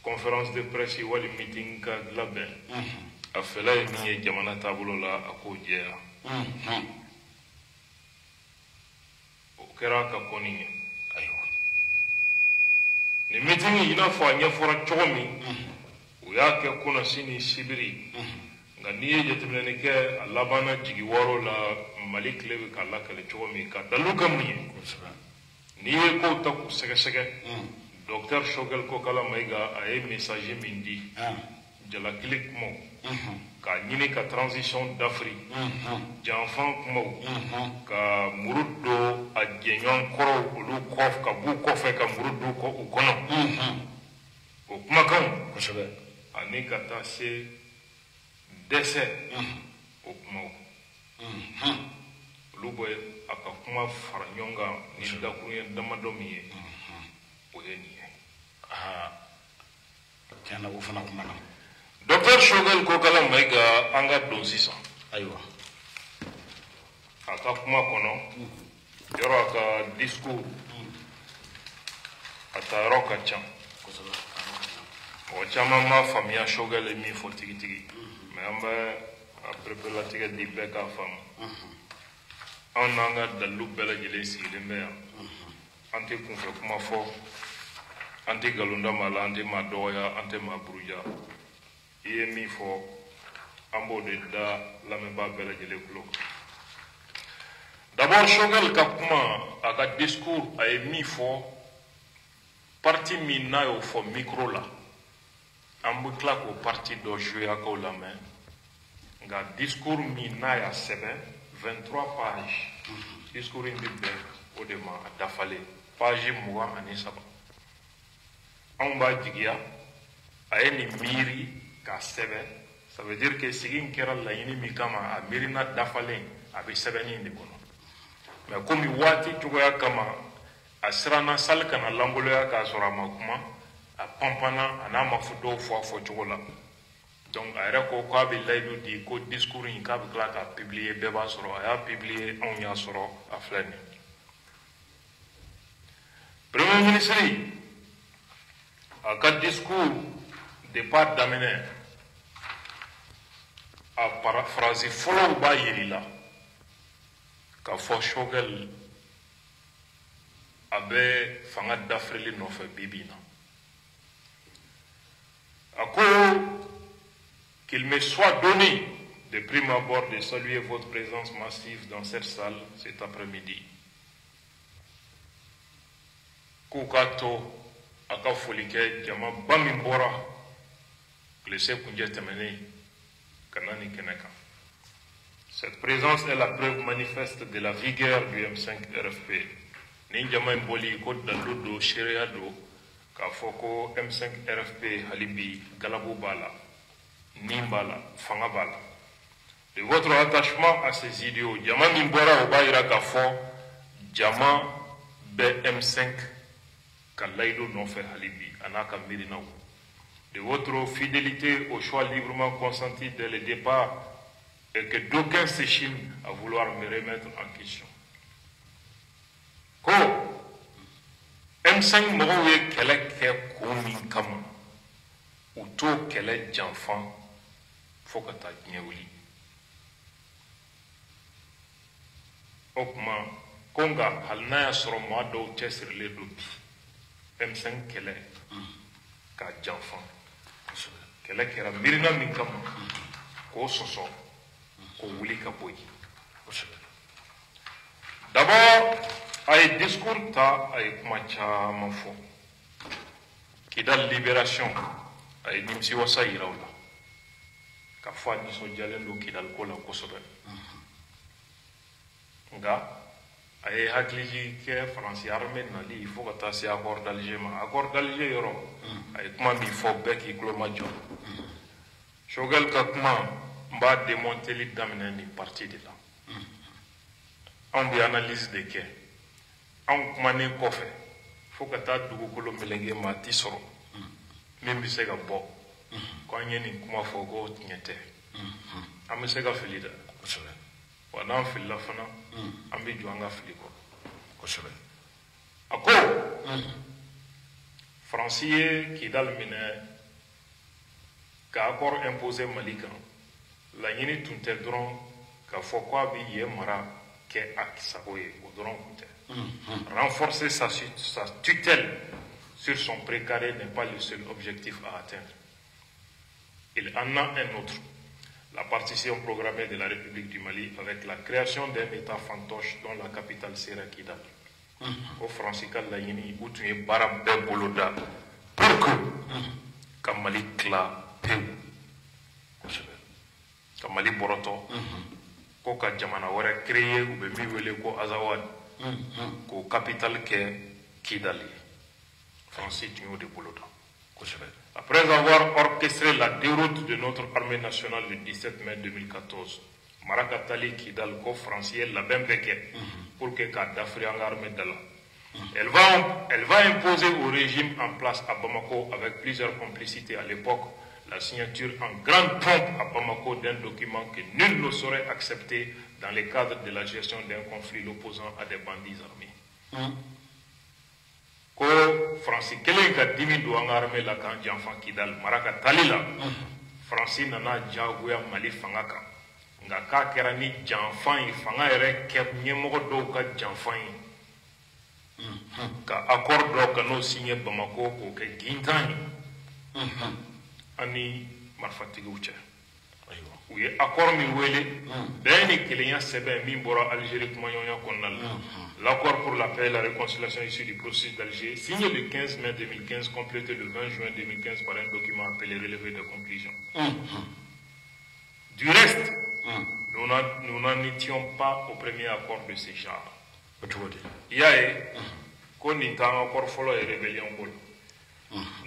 conférence de presse wali meeting ka labɛn a fɛla ye min ye jamana taabolo la a k'o jɛya o kɛra ka kɔni ye ni meeting in n'a fɔ a ɲɛfɔra cogo min o y'a kɛ kunasi ni sibiri nka n'i ye jateminɛli kɛ a labanna jigi wɔɔrɔ la mali tile bɛ k'a lakale cogo min ka dalu kɛ mun ye n'i ye kow ta k'u sɛgɛsɛgɛ docteur Shogel Kokala Maïga a ye message min di jalakili kumaw ka ɲini ka transition d'Afrique janfan kumaw ka muru don a jɛɲɔgɔn kɔrɔw olu kɔf ka b'u kɔfɛ ka muru don u kɔnɔ o kumakanw kosɛbɛ ani ka taa se dɛsɛ o kumaw olu bɛ a ka kuma fara ɲɔgɔn kan ni dakuruɲɛ damadɔ min ye o ye nin ye tiɲɛna o fana kuma na docteur Shogel Kokala Maïga an ka don sisan ayiwa a ka kuma kɔnɔ yɔrɔ a ka discours a ta yɔrɔ ka ca mɔgɔ caman ma faamuya Shogel ye min fɔ tigitigi mais an bɛ a perepelatigɛ di bɛɛ k'a faamu anw n'an ka dalilu bɛɛ lajɛlen sigilen bɛ yan an tɛ kunfɛ kuma fɔ an tɛ nkalonda maa la an tɛ maa dɔgɔya an tɛ maa buruja i ye min fɔ an b'o de da lamɛnbaa bɛɛ lajɛlen tulo kan d'abord Shogel ka kuma a ka discours a ye min fɔ parti min n'a y'o fɔ micro la an bɛ tila k'o parti dɔ jouer a k'o lamɛn nka discours min n'a y'a sɛbɛn 23 pages discours in bɛ bɛn o de ma a dafalen page 23 anw b'a jigiya a ye nin miiri k'a sɛbɛn ça veut dire que sigi in kɛra laɲini min kama a miirina dafalen a bɛ sɛbɛnni in de kɔnɔ mais komi waati cogoya kama a siranna sali kana langoloya k'a sɔrɔ a ma kuma a panpanna a n'a ma fɔ dɔw fɔ a fɔcogo la donc a yɛrɛ ko k'a bɛ layidu di ko discours in k'a bɛ tila k'a publier bɛɛ b'a sɔrɔ a y'a publier anw y'a sɔrɔ a filɛ nin premier ministre a ka discours départ daminɛ a paraphrase fɔlɔw b'a yiri la k'a fɔ Shogel a bɛ fanga dafirili nɔfɛ bi na a ko qu'il me soit donné de prime abord de saluer votre présence massive dans cette salle cet après-midi k'u k'a to a ka foli kɛ jama ba min bɔra tilese kuncɛ tɛmɛnen ka na nin kɛnɛ kan cette présence est la preuve manifeste de la vigueur du M5 RFP nin jama in bɔli ko dalu do seereya do k'a fɔ ko M5 RFP hali bi galabu b'a la nin b'a la fanga b'a la de votre attachement à ces idéaux jama min bɔra o b'a yira k'a fɔ jama bɛ M5 ka layidu nɔfɛ hali bi a n'a ka miirinaw de votre fidélité au choix librement consenti dès le départ et que d'aucuns s'échinent à vouloir me remettre en question ko M5 mɔgɔw ye kɛlɛ kɛ ko min kama u t'o kɛlɛ janfan fo ka taa diɲɛ wuli o kuma ko nka hali n'a y'a sɔrɔ maa dɔw cɛsirilen don bi M5 kɛlɛ k'a janfan kɛlɛ kɛra miirina min kama k'o sɔsɔ k'o wuli ka bɔ yen d'abord a ye discours ta a ye kuma caman fɔ Kidal libération a ye nimisiwasa yira o la ka fɔ a nisɔndiyalen don Kidal ko la kosɛbɛ nka a ye hakiliji kɛ faransi armée nali fo ka taa se accord d'Alger ma accord d'Alger yɔrɔ a ye kuma min fɔ bɛɛ k'i tulo majɔ Shogel ka kuma n b'a démonteli daminɛ nin parti de la anw bɛ analyse de kɛ anw kumanen kɔfɛ fo ka taa dugukolo melenge maa ti sɔrɔ min bɛ se ka bɔ ko an ye nin kuma fɔ ko tiɲɛ tɛ an bɛ se ka fili dɛ wa n'an filila fana an bɛ jɔ an ka fili kɔrɔ a ko Français qui dans le mine qu'a accord imposé Malika la yini tunte dron qu'a faut quoi bi mara que aksaboye au dron renforcer sa tutelle sur son précaré n'est pas le seul objectif à atteindre. Il en a un autre, la partition programmée de la République du Mali avec la création d'un État fantoche dont la capitale sera Kidal. Au Franciscal Layini, où tu es Barabé Boloda, pour que Kamali Kla Peu, Kamali Boroto, Koka Jamana aurait créé ou Bemiwele Ko Azawad, Ko capitale qu'est Kidali. Francis Tuniou de Boloda. Après avoir orchestré la déroute de notre armée nationale le 17 mai 2014, Marakatali Kidal ko français la Bembeke pour que Kadhafi en armée de là. Elle va imposer au régime en place à Bamako avec plusieurs complicités à l'époque la signature en grande pompe à Bamako d'un document que nul ne saurait accepter dans le cadre de la gestion d'un conflit l'opposant à des bandits armés. Ko Francis kelen ka dimi do an armée la kan janfan Kidal Marakatali la Francis nana jagoya Mali fanga kan nga ka kɛra ni janfan ye fanga yɛrɛ kɛ ɲɛmɔgɔ dɔw ka janfan ye ka accord dɔw ka n'o signé Bamako k'o kɛ gintan ye ani marifatigiw cɛ u ye accord min wele bɛɛ ni kelenya sɛbɛn min bɔra Algérie kumaɲɔgɔnya kɔnɔna la l'accord pour la paix et la réconciliation issu du processus d'Alger signé le 15 mai 2015 complété le 20 juin 2015 par un document appelé relevé de conclusion. Du reste, nous n'en étions pas au premier accord de ce genre. Il y a qu'on y a encore follow et rébellion.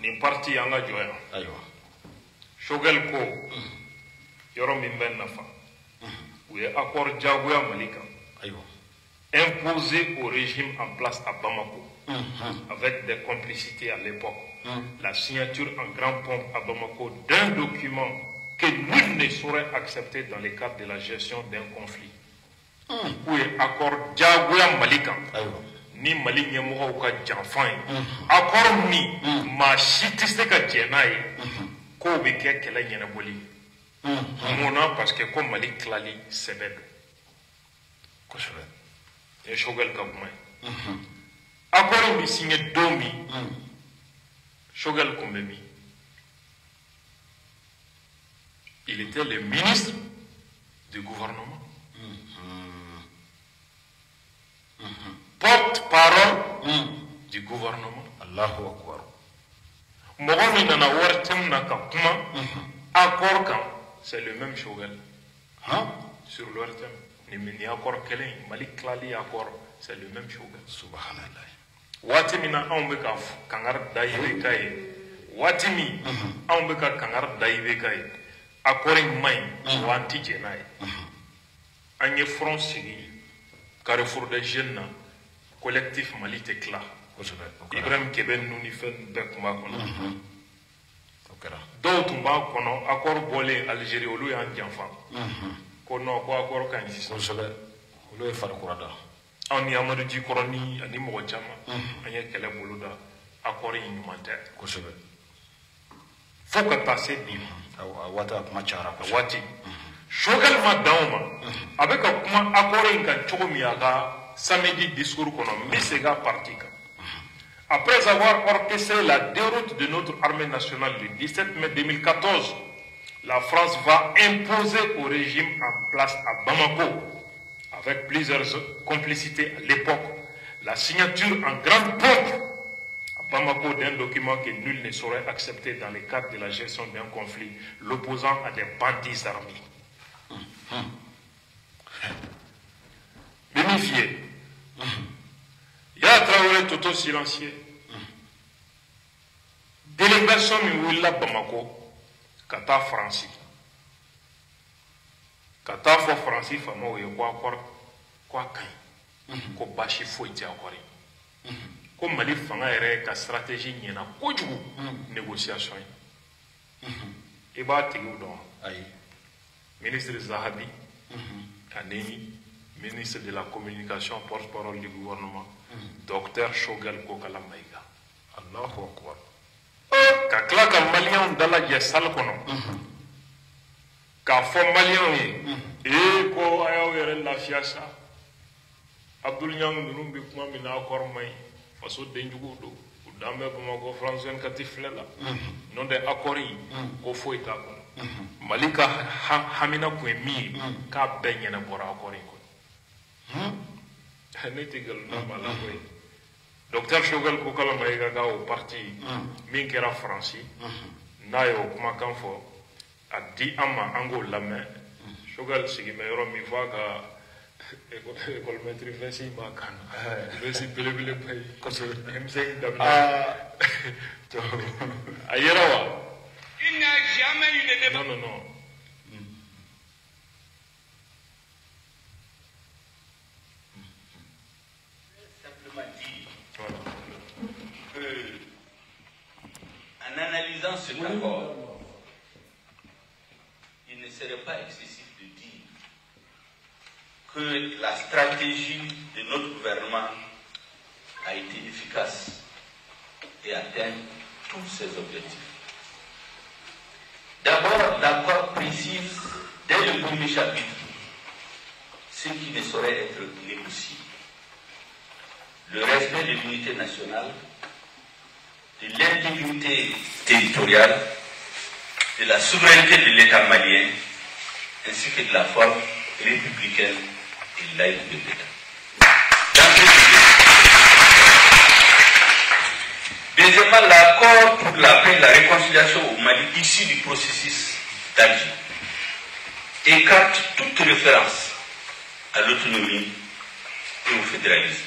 Ni parti en a joie. Shogel ko, yorom imben nafa. Oui, accord Jaguar Malika. Imposé au régime en place à Bamako, avec des complicités à l'époque. La signature en grand pompe à Bamako d'un document que nul ne saurait accepter dans le cadre de la gestion d'un conflit. Oui, accord Jaguar Malika. Ni Mali Nyamoha ou ka Janfan. Accord ni ma chitiste ka Djenaye. Ko beke kela Nyanaboli. Mona parce que comme Mali Klali Sebeb. Et Shogel Kaboumai. Accord ni signé Domi. Shogel Kombemi. Il était le ministre du gouvernement. Porte-parole du gouvernement. Allahu Akbar. Mogomi nana wartem na kakuma. Accord quand c'est le même Shogel. Sur le wartem. Ni accord kelen Malik Klali accord c'est le même Shogel. Subhanallah. Watimina aumeka kangar daibe kai. Watimi aumeka kangar daibe kai. Accord mai wanti jenai. Anye front sigi Carrefour des jeunes collectif Mali Tekla. Ibrahim Keben Nouni Fen Bekuma Kono. D'autres m'a kono accord bolé Algérie ou lui en Janfan. Kono ko accord kan ici. Olu ye farikurada. On y a Amadou Djikoroni, ani mɔgɔ caman. An ye kɛlɛ boloda accord yi ɲuman tɛ. Kosɛbɛ. Fo ka taa se bi A waati a kuma cayara kosɛbɛ. waati. Shogel ma dan o ma. A bɛ ka kuma accord in kan cogo min a ka samedi discours kɔnɔ n bɛ segin a parti kan. Après avoir orchestré la déroute de notre armée nationale le 17 mai 2014, la France va imposer au régime en place à Bamako, avec plusieurs complicités à l'époque, la signature en grande pompe à Bamako d'un document que nul ne saurait accepter dans le cadre de la gestion d'un conflit l'opposant à des bandits armés. Bénifié. Il y a Traoré Toto silencieux. Délégation Mouila Bamako, Kata Francis. Kata fo Francis Famo et quoi ko bashi foiti akori. Comme Mali Fanga ere ka stratégie nyena kojugu négociation. Et ba tigu don Ayi. ministre Zahabi Aneni, ministre de la communication, porte-parole du gouvernement, docteur Shogel Kokala Maïga. Allahu Akbar. ka maliyɛnw dalajɛ salle kɔnɔ k'a fɔ maliyɛnw ye ko a y'aw yɛrɛ lafiya sa Abdul Niang ninnu bɛ kuma min na accord man ɲi faso denjuguw don u dan bɛ Bamakɔ France 24 filɛ la n'o tɛ accord in ko foyi t'a kɔnɔ Mali ka hamina kun ye min ye k'a bɛɛ ɲɛnabɔra accord in kɔnɔ ne tɛ nkalon b'a la koyi Docteur Choguel ko kala Mayiga ka o parti min kɛra Faransi n'a ye o kumakan fɔ a di an ma an k'o lamɛn Choguel sigimɛ yɔrɔ min fɔ a ka école maîtrise fɛnsi b'a kan na fɛnsi belebele ba ye kosɛbɛ denmisɛnnin daminɛ a yera wa il n'y a jamais eu de débat non en analysant cet accord, il ne serait pas excessif de dire que la stratégie de notre gouvernement a été efficace et atteint tous ses objectifs. D'abord, l'accord précise dès le premier chapitre ce qui ne saurait être négocié. Le respect de l'unité nationale, de l'intégrité territoriale, de la souveraineté de l'État malien, ainsi que de la forme républicaine et laïque de l'État. Deuxièmement, l'accord pour la paix et la réconciliation au Mali, issu du processus d'Alger, écarte toute référence à l'autonomie et au fédéralisme.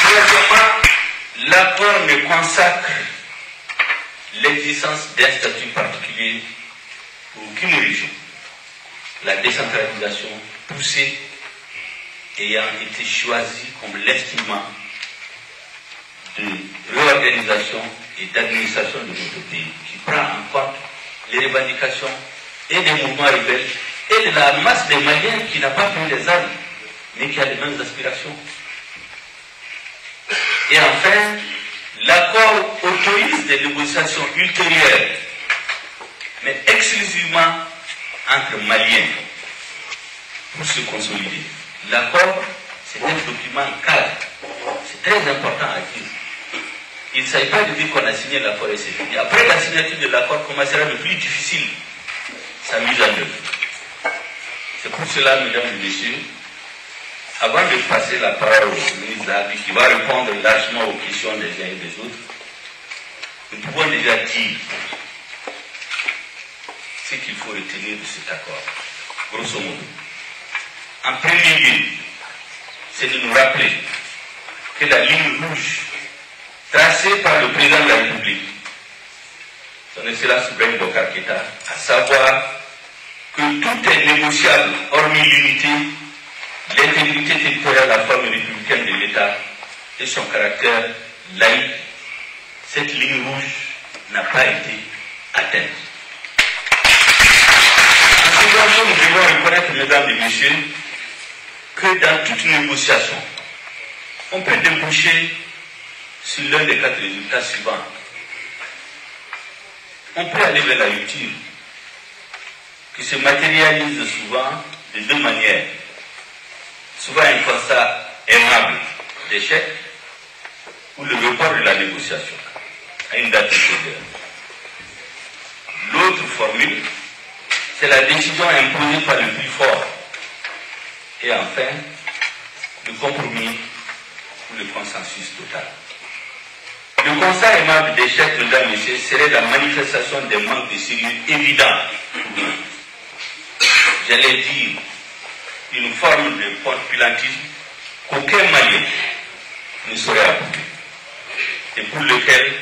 Troisièmement, l'accord ne consacre l'existence d'un statut particulier pour aucune région. La décentralisation poussée ayant été choisie comme l'instrument de réorganisation et d'administration de notre pays, qui prend en compte les revendications et des mouvements rebelles et de la masse des Maliens qui n'a pas pris les armes, mais qui a les mêmes aspirations. Et enfin, l'accord autorise des négociations ultérieures, mais exclusivement entre Maliens, pour se consolider. L'accord, c'est un document cadre. C'est très important à dire. Il ne s'agit pas de dire qu'on a signé l'accord et c'est fini. Après la signature de l'accord, commencera le plus difficile, sa mise en œuvre. C'est pour cela, mesdames et messieurs, avant de passer la parole au ministre Zahabi qui va répondre largement aux questions des uns et des autres, nous pouvons déjà dire ce qu'il faut retenir de cet accord, grosso modo. En premier lieu, c'est de nous rappeler que la ligne rouge tracée par le président de la République, son Excellence Ibrahim Boubacar Keïta, à savoir que tout est négociable hormis l'unité, l'intégrité territoriale, la forme républicaine de l'État et son caractère laïque, cette ligne rouge n'a pas été atteinte. En second lieu, nous devons reconnaître, mesdames et messieurs, que dans toute négociation, on peut déboucher sur l'un des quatre résultats suivants. On peut aller vers la rupture, qui se matérialise souvent de deux manières. Souvent un constat aimable d'échec ou le report de la négociation à une date ultérieure. L'autre formule, c'est la décision imposée par le plus fort. Et enfin, le compromis ou le consensus total. Le constat aimable d'échec, mesdames et messieurs, serait la manifestation d'un manque de sérieux évident. J'allais dire une forme de pointillantisme qu'aucun Malien ne saurait approuver et pour lequel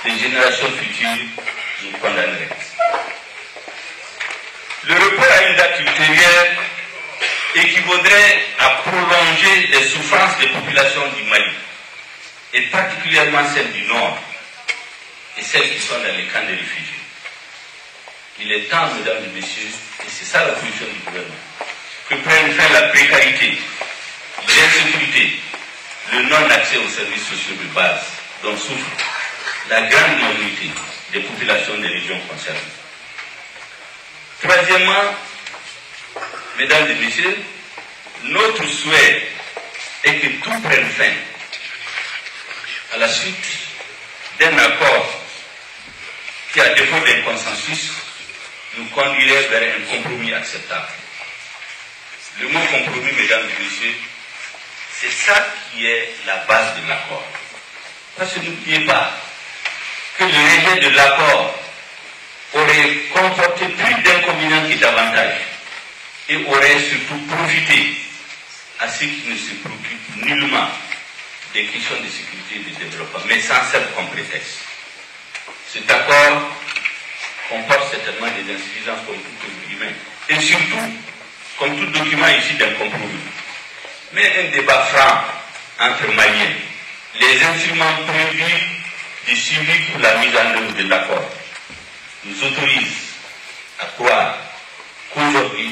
les générations futures nous condamneraient. Le report à une date ultérieure équivaudrait à prolonger les souffrances des populations du Mali, et particulièrement celles du Nord et celles qui sont dans les camps de réfugiés. Il est temps, mesdames et messieurs, et c'est ça la position du gouvernement, que prenne fin la précarité, l'insécurité, le non-accès aux services sociaux de base, dont souffre la grande majorité des populations des régions concernées. Troisièmement, mesdames et messieurs, notre souhait est que tout prenne fin à la suite d'un accord qui, à défaut d'un consensus, nous conduirait vers un compromis acceptable. Le mot compromis, mesdames et messieurs, c'est ça qui est la base de l'accord. Parce que n'oubliez pas que le rejet de l'accord aurait comporté plus d'inconvénients que d'avantages et aurait surtout profité à ceux qui ne se préoccupent nullement des questions de sécurité et de développement, mais sans serve comme prétexte. Cet accord comporte certainement des insuffisances comme tout document, et surtout, comme tout document issu d'un compromis. Mais un débat franc entre Maliens, les instruments prévus du suivi pour la mise en œuvre de l'accord nous autorisent à croire qu'aujourd'hui,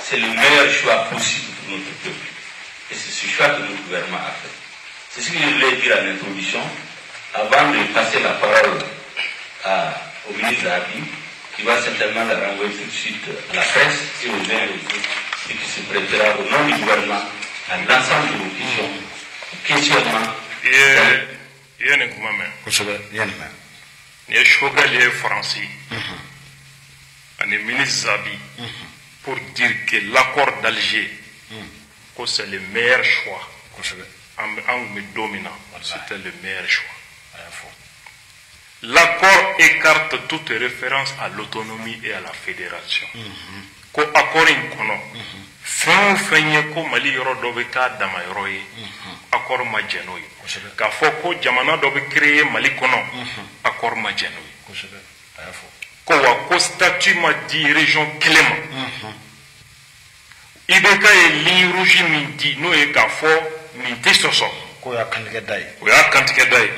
c'est le meilleur choix possible pour notre peuple. Et c'est ce choix que notre gouvernement a fait. C'est ce que je voulais dire en introduction, avant de passer la parole au ministre Zahabi, qui va certainement la renvoyer tout de suite à la presse et aux uns et aux autres, et qui se prêtera au nom du gouvernement à l'ensemble de vos questions, questionnements. Il y a Chogalier français, le ministre Zabi, pour dire que l'accord d'Alger, c'est le meilleur choix. En dominant, c'était le meilleur choix. L'accord écarte toute référence à l'autonomie et à la fédération. Ko accord inkono, fin fenye ko Mali yoro dobe ka dama yoro ye, accord ma jeno ye. Ka fo ko jamana dobe créer Mali kono, accord ma jeno ye. Ko wa ko statut ma di région clément. Ibeka e ligne rouge min di no e ka fo min te soso. Ko ya kantike dai. Ko ya kantike dai.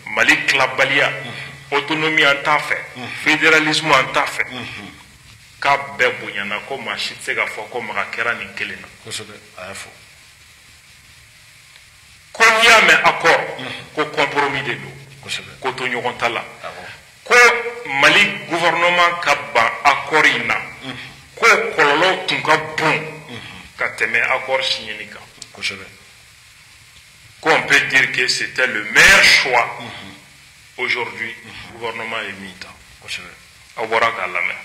Mali klabalia. Autonomie en t'a fait, fédéralisme en t'a fait. Ka bebo yana ko machitse ga fo ko makera ni kelena. Ko ya me accord ko compromis de nous. Ko to nyogon tala. Ko Mali gouvernement ka ba accord ina. Ko kololo tun ka bon ka teme accord signé ni ka. Ko on peut dire que c'était le meilleur choix. Aujourd'hui, le gouvernement est mis à voir à la main.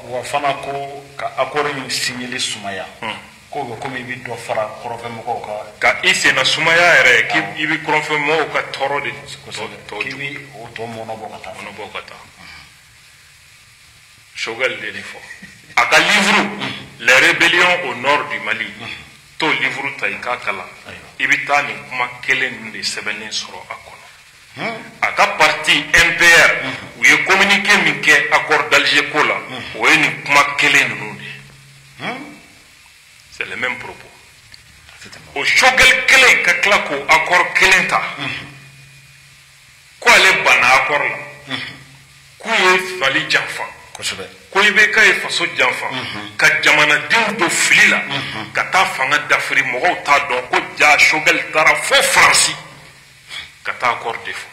Wafana ko ka akori signé les Soumaya. Ko comme il doit faire profème ko ka ise na Soumaya ere ki ibi profème mo ka toro de kibi o to mono bokata. Chogal de l'effort. Aka livre les rébellions au nord du Mali. To livre taika kala. Ibita ni kuma kelen de sebenen soro ako. À la partie MPR, où il est communiqué avec l'accord d'Alger, où il c'est le même propos. Au Chogel Kelen, Kaklako, accord Kelenta. Quoi les bana accord là? Quoi est Fali Janfa? Quoi est Beka et Faso Janfa? Kadjamana Dindo Flila, Kata Fanga d'Afri Moro Tadon, Kodja Chogel Tara, faux Francis. Kata accord de fond.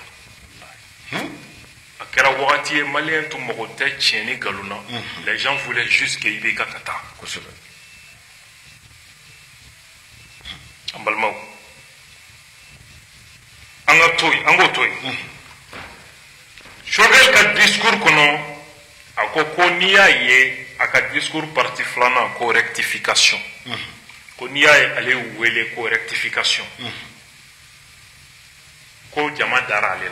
A kera wagati ye malien to mogo te tieni galuna. Les gens voulaient juste que Ibeka kata. Ambalmao. Anga toy, ango toy. Chogel ka discours kono akoko niya ye aka discours parti flana ko rectification. Ko niya ye ale wele ko rectification. Ko jama dara ale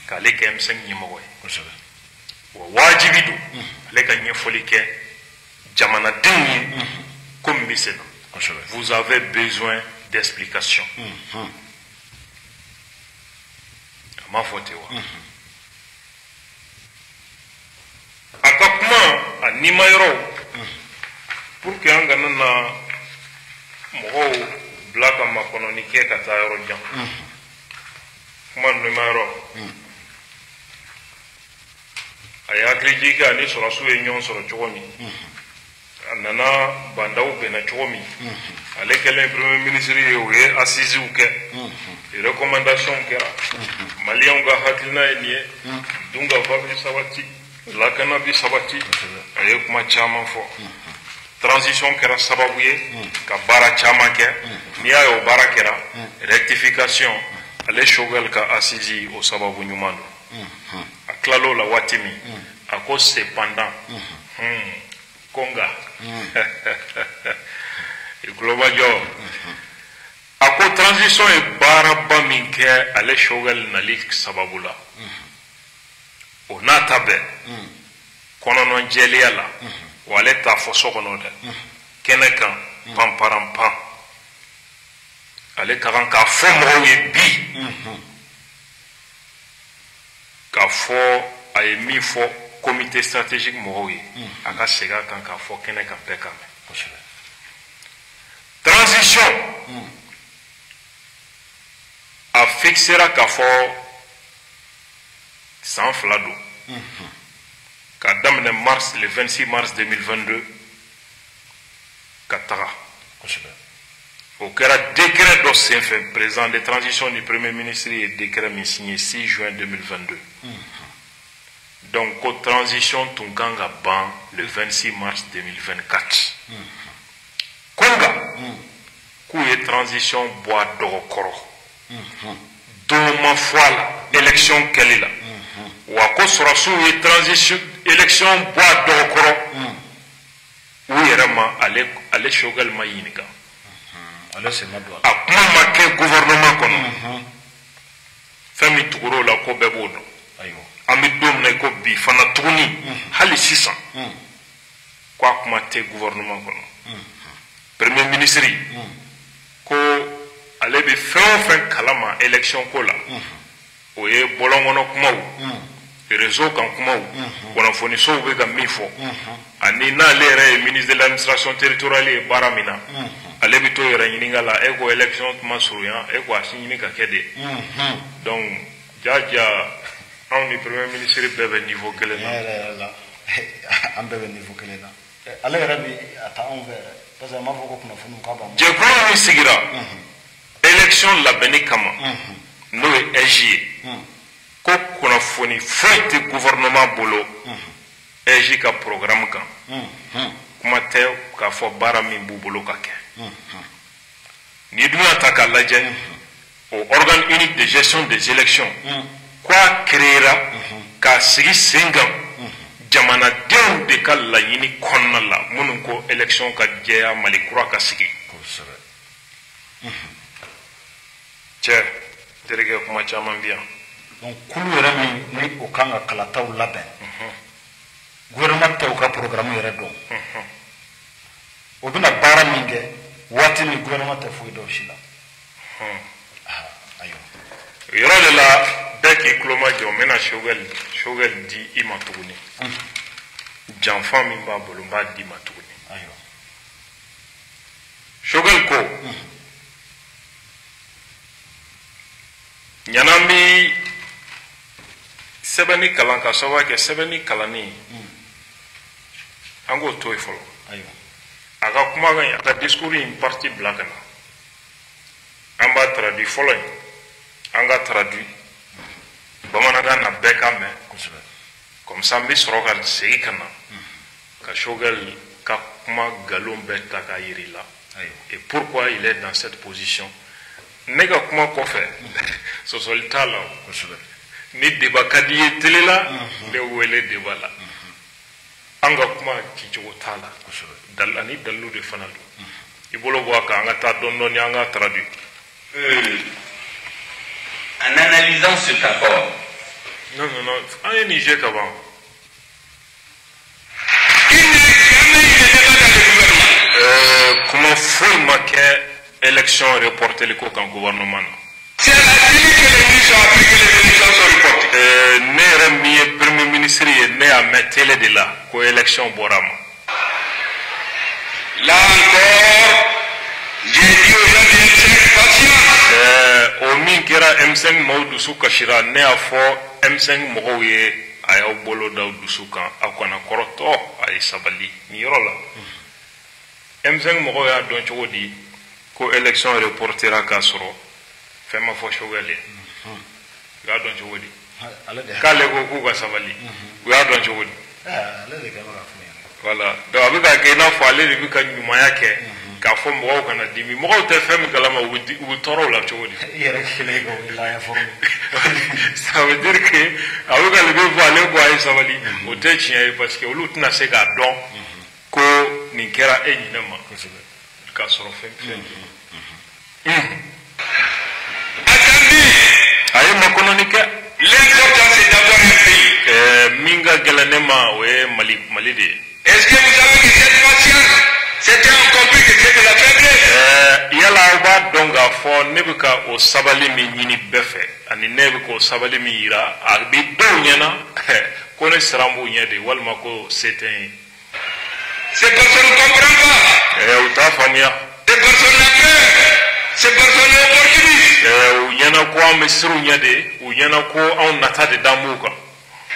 kale ke M5 nyimogo wa wajibi do ale ka nyefoli ke jamana dingi comme bisena. Vous avez besoin d'explications. Ma faute wa akakuma animayro pour que angana na mo blaka makononike kata yoro jam. Man numero aya kritika ani soro suwe nyon soro chomi nana bandau bena chomi ale kele premier ministre ye assise uke recommandation kɛra maliyɛnw ka hakilina ye nin ye dungafa bi sabati lakana bi sabati a ye kuma caman fɔ transition kɛra sababu ye ka baara caman kɛ n'i y'a ye o baara kɛra rectification ale Choguel ka assise o sababu ɲuman don a tilal'o la waati min a ko cependant ko nka i kulomajɔ a ko transition ye baaraba min kɛ ale Choguel nali sababu la o n'a ta bɛɛ kɔnɔnɔjɛlenya la wa ale t'a fɔ so kɔnɔ dɛ kɛnɛ kan panparanpan ale ka kan k'a fɔ mɔgɔw ye bi k'a fɔ a ye min fɔ comité stratégique mɔgɔw ye a ka segin a kan k'a fɔ kɛnɛ kan bɛɛ ka mɛn transition a fixera k'a fɔ san 2 don ka daminɛ mars le 26 mars 2022 ka taga o kɛra décret dɔ senfɛ président de transition du premier ministre ye décret min signé 6 juin 2022 donc ko transition tun kan ka ban le 26 mars 2024 ko nka k'u ye transition bɔ a dɔgɔ kɔrɔ don ma fɔ a la élection kɛli la wa ko sɔrɔsiw ye transition élection bɔ a dɔgɔ kɔrɔ u yɛrɛ ma ale Choguel ma ɲininka a kuma ma kɛ gouvernement kɔnɔ fɛn min tugur'o la ko bɛɛ b'o dɔn an bɛ don min na i ko bi fana tuguni hali sisan ko a kuma tɛ gouvernement kɔnɔ premier ministre ko ale bɛ fɛn o fɛn kalama élection ko la o ye bɔlɔnkɔnɔ kumaw réseau kan kumaw kunnafonisow bɛ ka min fɔ ani n'ale yɛrɛ ye ministre de l'administration territoriale ye baara min na ale bɛ to yɛrɛ ɲininka la e ko élection tuma surunya e ko a si ɲini ka kɛ de donc jaja anw ni premier ministre bɛɛ bɛ niveau kelen na an bɛɛ bɛ niveau kelen na ale yɛrɛ bi a ta anw fɛ parce que a m'a fɔ ko kunnafoni k'a b'an bolo jɛkulu min sigira élection labɛnni kama n'o ye EJ ye ko kunnafoni foyi tɛ gouvernement bolo EJ ka programme kan kuma tɛ k'a fɔ baara min b'u bolo ka kɛ n'i dun y'a ta k'a lajɛ o organe unique de gestion des élections ko a créera k'a sigi sen kan jamanadenw de ka laɲini kɔnɔna la minnu ko élection ka jɛya Mali kura ka sigi cɛ terikɛ kuma caman bi yan donc kulu yɛrɛ min ni o kan ka kalataw labɛn gouvernement tɛ o ka programme yɛrɛ dɔn o bɛna baara min kɛ waati min gouvernement tɛ foyi dɔn si la ayiwa o yɔrɔ de la bɛɛ k'i tulo majɔ n bɛna Choguel di i ma tuguni janfan min b'a bolo n b'a di ma tuguni ayiwa Choguel ko ɲanan bi sɛbɛnni kalan ka sababu kɛ sɛbɛnni kalanni an k'o to yen fɔlɔ a ka kumakan a ka discours in parti bila ka na an b'a traduit fɔlɔ in an ka traduit bamanankan na bɛɛ ka mɛn comme ça n bɛ sɔrɔ ka segin ka na ka Choguel ka kuma nkalon bɛɛ ta k'a yiri la et pourquoi il est dans cette position ne ka kuma kɔfɛ sɔsɔli t'a la ni débat ka di ye télé la ne wele débat la an ka kuma cicogo t'a la ani dalilu de fana don i bolo bɔ a kan an ka taa dɔɔni dɔɔni an ka traduit en analysant cet accord non an ye nin jɛ ka ban kuma foyi ma kɛ élection reportée ko kan gouvernement na c'est la télé que les ministres ont appris que les élections sont reportées ne yɛrɛ min ye premier ministre ye ne y'a mɛn télé de la ko élection bɔra ma là encore j'ai dit aux gens de M5 patience o min kɛra M5 maaw dusu kasira ne y'a fɔ M5 mɔgɔw ye a y'aw bolo da dusu kan aw kana kɔrɔtɔ a ye sabali nin yɔrɔ la M5 mɔgɔw y'a dɔn cogo di ko élection reportera k'a sɔrɔ fɛn ma fɔ Choguel ye u y'a dɔn cogo di k'ale ko k'u ka sabali u y'a dɔn cogo di voilà donc a bɛ ka kɛ i n'a fɔ ale de bɛ ka ɲumanya kɛ k'a fɔ mɔgɔw kana dimi mɔgɔw tɛ fɛn min kalama u bɛ tɔɔrɔ o la cogo di ça veut dire que a bɛ ka lebe fɔ ale ko a ye sabali o tɛ tiɲɛ ye parce que olu tɛna se k'a dɔn ko nin kɛra e ɲinɛ ma k'a sɔrɔ fɛn a ye makɔnɔni kɛ L'important c'est d'avoir un pays. Min ka gɛlɛn ne ma o ye Mali de ye. Est-ce que vous savez que cette patience, c'était compris que c'est de la faiblesse? Yala aw b'a dɔn k'a fɔ ne bɛ ka o sabali min ɲini bɛɛ fɛ ani ne bɛ k'o sabali min yira a bɛ dɔw ɲɛna ko ne siran b'u ɲɛ de walima ko se tɛ n ye. Ces personnes ne comprennent pas. U t'a faamuya. Ces personnes n'ont peur. Ces personnes sont opportunistes. U ɲɛna ko an bɛ siran u ɲɛ de u ɲɛna ko anw nata de d'an b'u kan.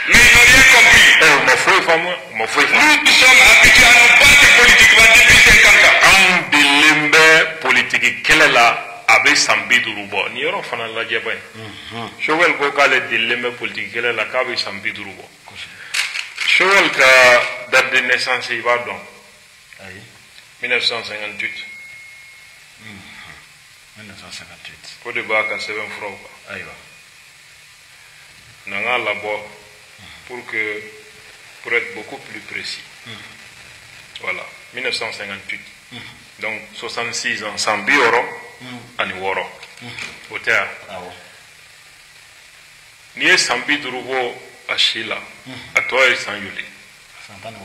Mais ils n'ont rien compris. U ma foyi faamu u ma foyi faamu. Nous sommes habitués à nous battre politiquement depuis 50 ans. Anw delilen bɛ politiki kɛlɛ la a bɛ san 50 bɔ nin yɔrɔ fana lajɛ ba ye. Choguel ko k'ale delilen bɛ politiki kɛlɛ la k'a bɛ san 50 bɔ. Choguel ka date de naissance i b'a dɔn. 1958. 1958. O de b'a ka sɛbɛn furaw kan. Ayiwa. N'an k'a labɔ pour être beaucoup plus précis. Voilà, 1958. Donc 66 ans, san 60 ani 6. O tɛ yan. N'i ye san 50 bɔ a si la, a tɔ ye san joli? San 16.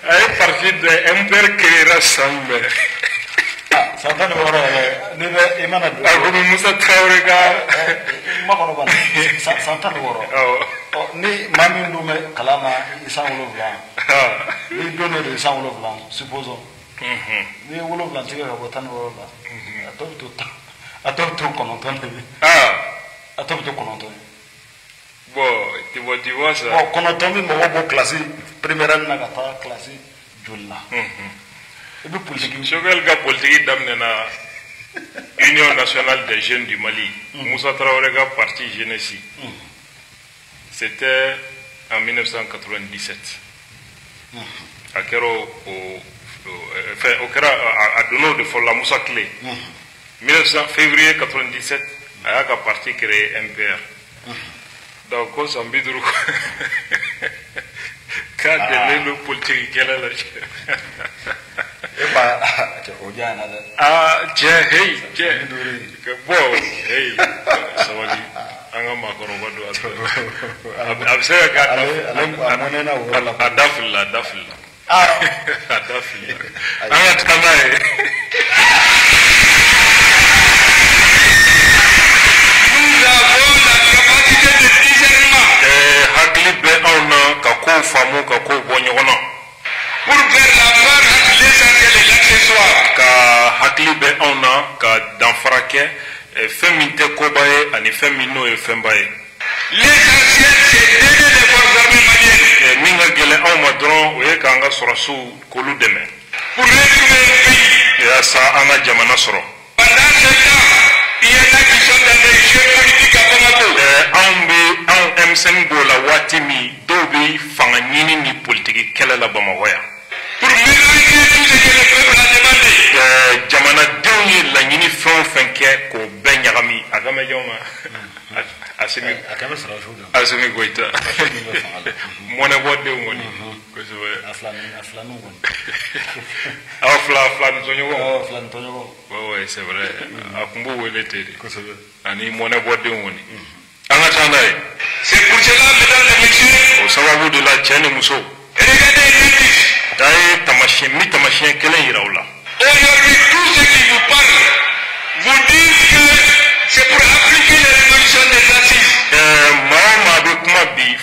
A ye parti d'un père créera san bɛɛ. San 16 ne bɛ i mana don. A komi Musa Traore ka. Makɔrɔba san 16. Ni maa min dun bɛ kalan na i san 7. Ni don de san 7 supposons. Ni 7 tigɛ ka bɔ 16 la. A tɔ bɛ to 9 de bi. A tɔ bɛ to 9 ye. Bon, tu vois ça. Bon, 9 bi mɔgɔw bɔ classe première année na ka taa classe joli la. I bɛ politique. Choguel ka politique daminɛna Union nationale des jeunes du Mali. Moussa Traoré ka parti jeunesse. C'était en 1997. A kɛra o kɛra a donna o de fɔlɔ la Moussa Clé. 19 février 97 a y'a ka parti créé MPR. Donc ko san 50 k'a delilen don politique kɛlɛ la. O diya na dɛ. Cɛ hey bon hey sabali an ka maakɔrɔba don a bɛ se ka kɛ a dafilila a dafilila an ka taga n'a ye. Nous avons la capacité de discernement. Hakili bɛ anw na ka kow faamu ka kow bɔ ɲɔgɔn na. Pour faire la part entre l'essentiel et l'accessoire. Ka hakili bɛ anw na ka danfara kɛ fɛn min tɛ koba ye ani fɛn min n'o ye fɛnba ye. L'essentiel c'est d'aider les forces armées maliennes. Min ka gɛlɛn anw ma dɔrɔn o ye k'an ka sɔrɔsiw k'olu dɛmɛ. Pour retrouver un pays. Yaasa an ka jamana sɔrɔ. Pendant ce temps, il y en a qui sont dans des jeux politiques à Bamako. Anw M5 b'o la waati min dɔw bɛ fanga ɲini ni politiki kɛlɛ la Bamakɔ yan. Pour mélanger tout ce que le peuple a demandé. Jamanadenw ye laɲini fɛn o fɛn kɛ k'o bɛɛ ɲagami a ka mɛn jɔn ma. Asimi Goïta mɔnɛbɔdenw kɔni kosɛbɛ. Aw fila ni tɔɲɔgɔn. Oui, c'est vrai. A tun b'o wele ten de. Ani mɔnɛbɔdenw kɔni. An ka taa n'a ye. C'est pour cela, mesdames et messieurs. O sababu de la cɛ ni muso. Regardez l'indice. A ye tamasiyɛn kelen yira u la. Aujourd'hui, tous ceux qui vous parlent vous disent que c'est pour appliquer les résolutions des assises. Maa bɛ kuma bi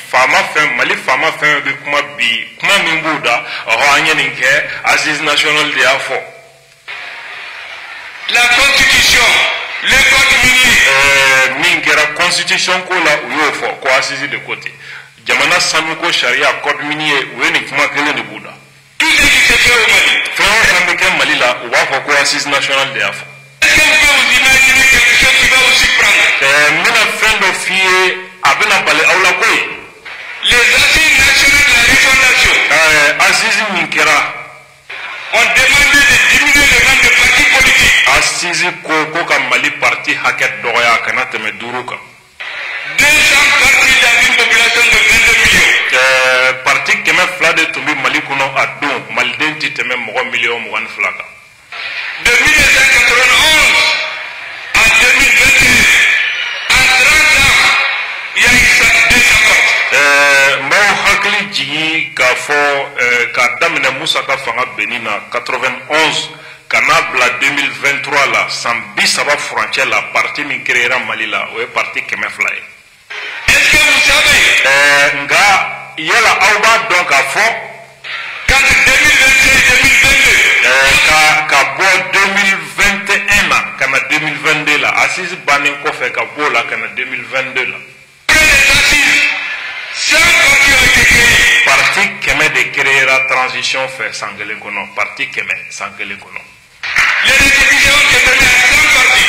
Mali faama fɛn bɛ kuma bi kuma min b'u da an ye nin kɛ assise nationale de y'a fɔ. La constitution, le code minier. Min kɛra constitution ko la u y'o fɔ ko assise de ko ten. Jamana sanuko sariya code minier u ye nin kuma kelen de b'u da. Tout ce qui se fait au Mali. Fɛn Mali la u b'a fɔ ko assise nationale de y'a fɔ. Est-ce que vous pouvez vous imaginer quelque chose qui va vous surprendre? N bɛna fɛn dɔ f'i ye a bɛna bali aw la koyi. Les assises nationales de la refondation. Assise min kɛra. On demandait de diminuer le nombre de partis politiques. Assise ko ka Mali parti hakɛ dɔgɔya a kana tɛmɛ 5 kan. 200 partis dans une population de 22 millions. Parti 200 de tun bɛ Mali kɔnɔ a don maliden tɛ tɛmɛ mɔgɔ 1,22 kan. De 1991 à 2021, en 30 ans, il y a eu 200 partis. Maaw hakili jigin k'a fɔ k'a daminɛ Musa ka fanga benni na 91 ka n'a bila 2023 la san 30 furancɛ la parti min créera Mali la o ye parti 200 ye. Est-ce que vous savez? Nga yala aw b'a dɔn k'a fɔ qu'entre 2021 et 2022, ka bɔ 2021 na ka na 2022 la assise bannen kɔfɛ ka bɔ o la ka na 2022 la. après les assises, 100 partis ont été créés. Parti 100 de créera transition fɛ san 1 kɔnɔ parti 100 san 1 kɔnɔ. Les récépissés ont été donnés à 100 partis.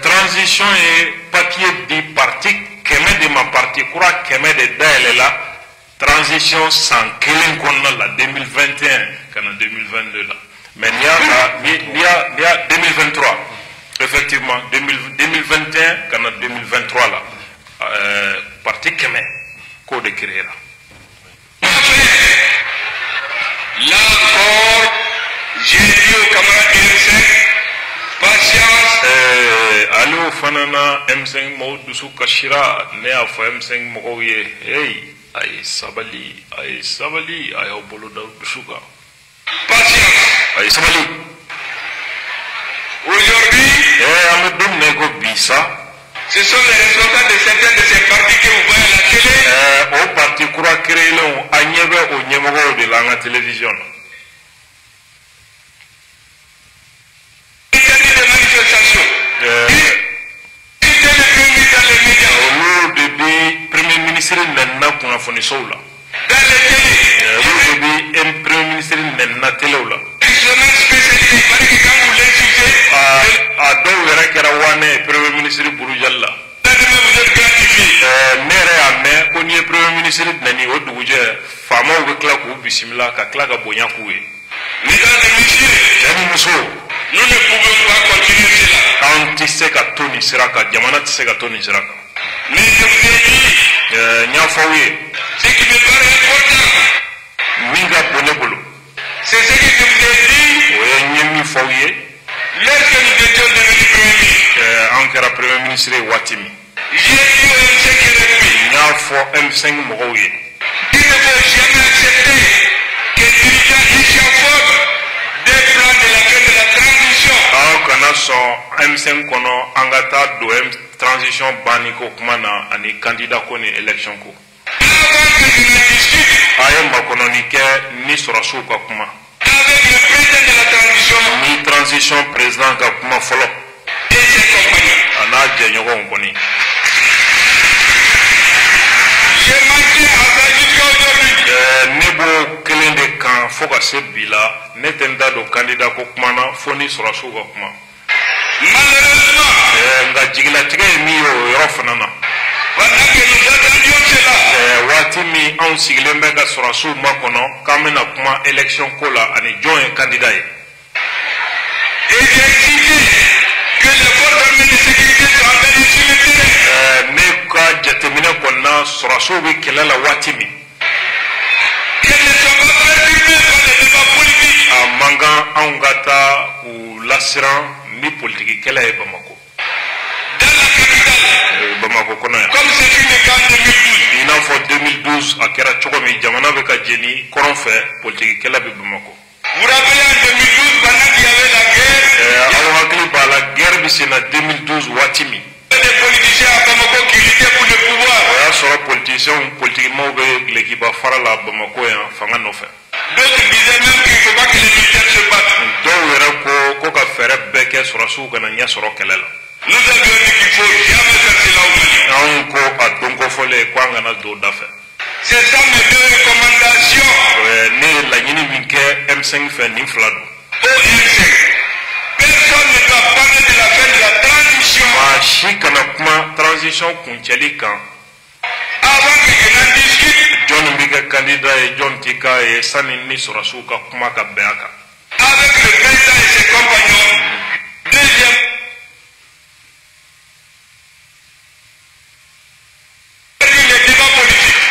Transition ye papier di parti 100 de ma parti kura 100 de dayɛlɛ la transition san 1 kɔnɔna la 2021 ka na 2022 la. Mais n'i y'a 2023 effectivement 2021 ka na 2023 la parti 100 k'o de créera. Là encore, j'ai dit aux camarades M5, patience. Allo fana na M5 mɔgɔw dusu kasira ne y'a fɔ M5 mɔgɔw ye hey a ye sabali a y'aw bolo da dusu kan. Patience. A ye sabali. Aujourd'hui, an bɛ don min na ko bi sa. Ce sont les responsables de certains de ces partis que vous voyez à la télé. O parti kura créelenw a ɲɛ bɛ o ɲɛmɔgɔw de la an ka télévision na. Interdit de manifestation. C'était le premier ministre dans les médias. Olu de bɛ premier ministre nɛnina kunnafonisow la. Dans les télés. Olu de bɛ premier ministre nɛnina telew la. Semaine spécialisée, il fallait que quand vous l'insultez, a dɔw yɛrɛ kɛra wane premier ministre Burujali la. demain vous êtes gratifié. Ne yɛrɛ y'a mɛn ko n'i ye premier ministre nɛni o dugujɛ faamaw bɛ tila k'u bisimila ka tila ka bonya k'u ye. Mesdames et messieurs, cɛ ni muso. nous ne pouvons pas continuer cela. An tɛ se ka to nin sira kan jamana tɛ se ka to nin sira kan. Mais je vous ai dit, n y'a fɔ aw ye. ce qui me paraît important, min ka bon ne bolo. c'est ce que je vous ai dit. O ye n ye min fɔ aw ye. Lorsque nous étions devenus premier ministre, an kɛra premier ministre ye waati min. j'ai dit au M5 et RFI, n y'a fɔ M5 mɔgɔw ye. il ne faut jamais accepter que dirigeants échafaudent des plans de la fin de la transition. Aw kana sɔn M5 kɔnɔ an ka taa don transition banni ko kuma na ani candidat ko ni élection ko. Avant que je ne discute A ye makɔnɔni kɛ ni sɔrɔsiw ka kuma. avec le président de la transition Ni transition président ka kuma fɔlɔ. et ses compagnons, A n'a jɛɲɔgɔnw kɔni. j'ai manqué à ça jusqu'à aujourd'hui. Ne b'o kelen de kan fo ka se bi la ne tɛ n da don candidat ko kuma na fo ni sɔrɔsiw ka kuma. Malheureusement, Nka jigilatigɛ ye min ye o yɔrɔ fana na. pendant que nous attendions cela, Waati min anw sigilen bɛ ka sɔrɔsiw makɔnɔ k'an bɛna kuma élection ko la ani jɔn ye candidat ye. et j'ai exigé que les forces armées de sécurité soient engagées sur le terrain, Ne ka jateminɛ kɔnɔna sɔrɔsiw bɛ kɛlɛ la waati min. qu'elles ne soient pas perturbées par les débats politiques. A man kan anw ka taa k'u lasiran ni politiki kɛlɛ ye Bamako. Dans la capitale, Bamako kɔnɔ yan. comme c'est fut le cas en 2012. I n'a fɔ 2012 a kɛra cogo min jamana bɛ ka jeni kɔrɔn fɛ politiki kɛlɛ bɛ Bamako. Vous rappelez en 2012, pendant qu'il y avait la guerre, Aw hakili b'a la guerre bɛ sen na 2012 waati min. il y avait des politiciens à Bamako qui luttaient pour le pouvoir. O y'a sɔrɔ politikimɔgɔw bɛ gulekiba fara la Bamako yan fanga nɔfɛ. D'autres disaient même qu'il ne faut pas que les militaires se battent. Dɔw yɛrɛ ko ka fɛɛrɛ bɛɛ kɛ sɔrɔsiw kana ɲɛ sɔrɔ kɛlɛ la. Nous avions dit qu'il ne faut jamais faire cela au Mali. Anw ko a don kɔfɔlen ko an kana don o da fɛ. C'est ça mes deux recommandations. recommandation ne laɲini min kɛ M5 fɛ nin fila don. au M5. Personne ne doit parler de la fin de la transition Maa si kana kuma transition kuncɛli kan. avant que je n'en discute Jɔn bɛ kɛ candidat ye jɔn tɛ k'a ye sani ni sɔrɔsiw ka kuma ka bɛn a kan. avec le président et ses compagnons. Deuxième, les débats politiques.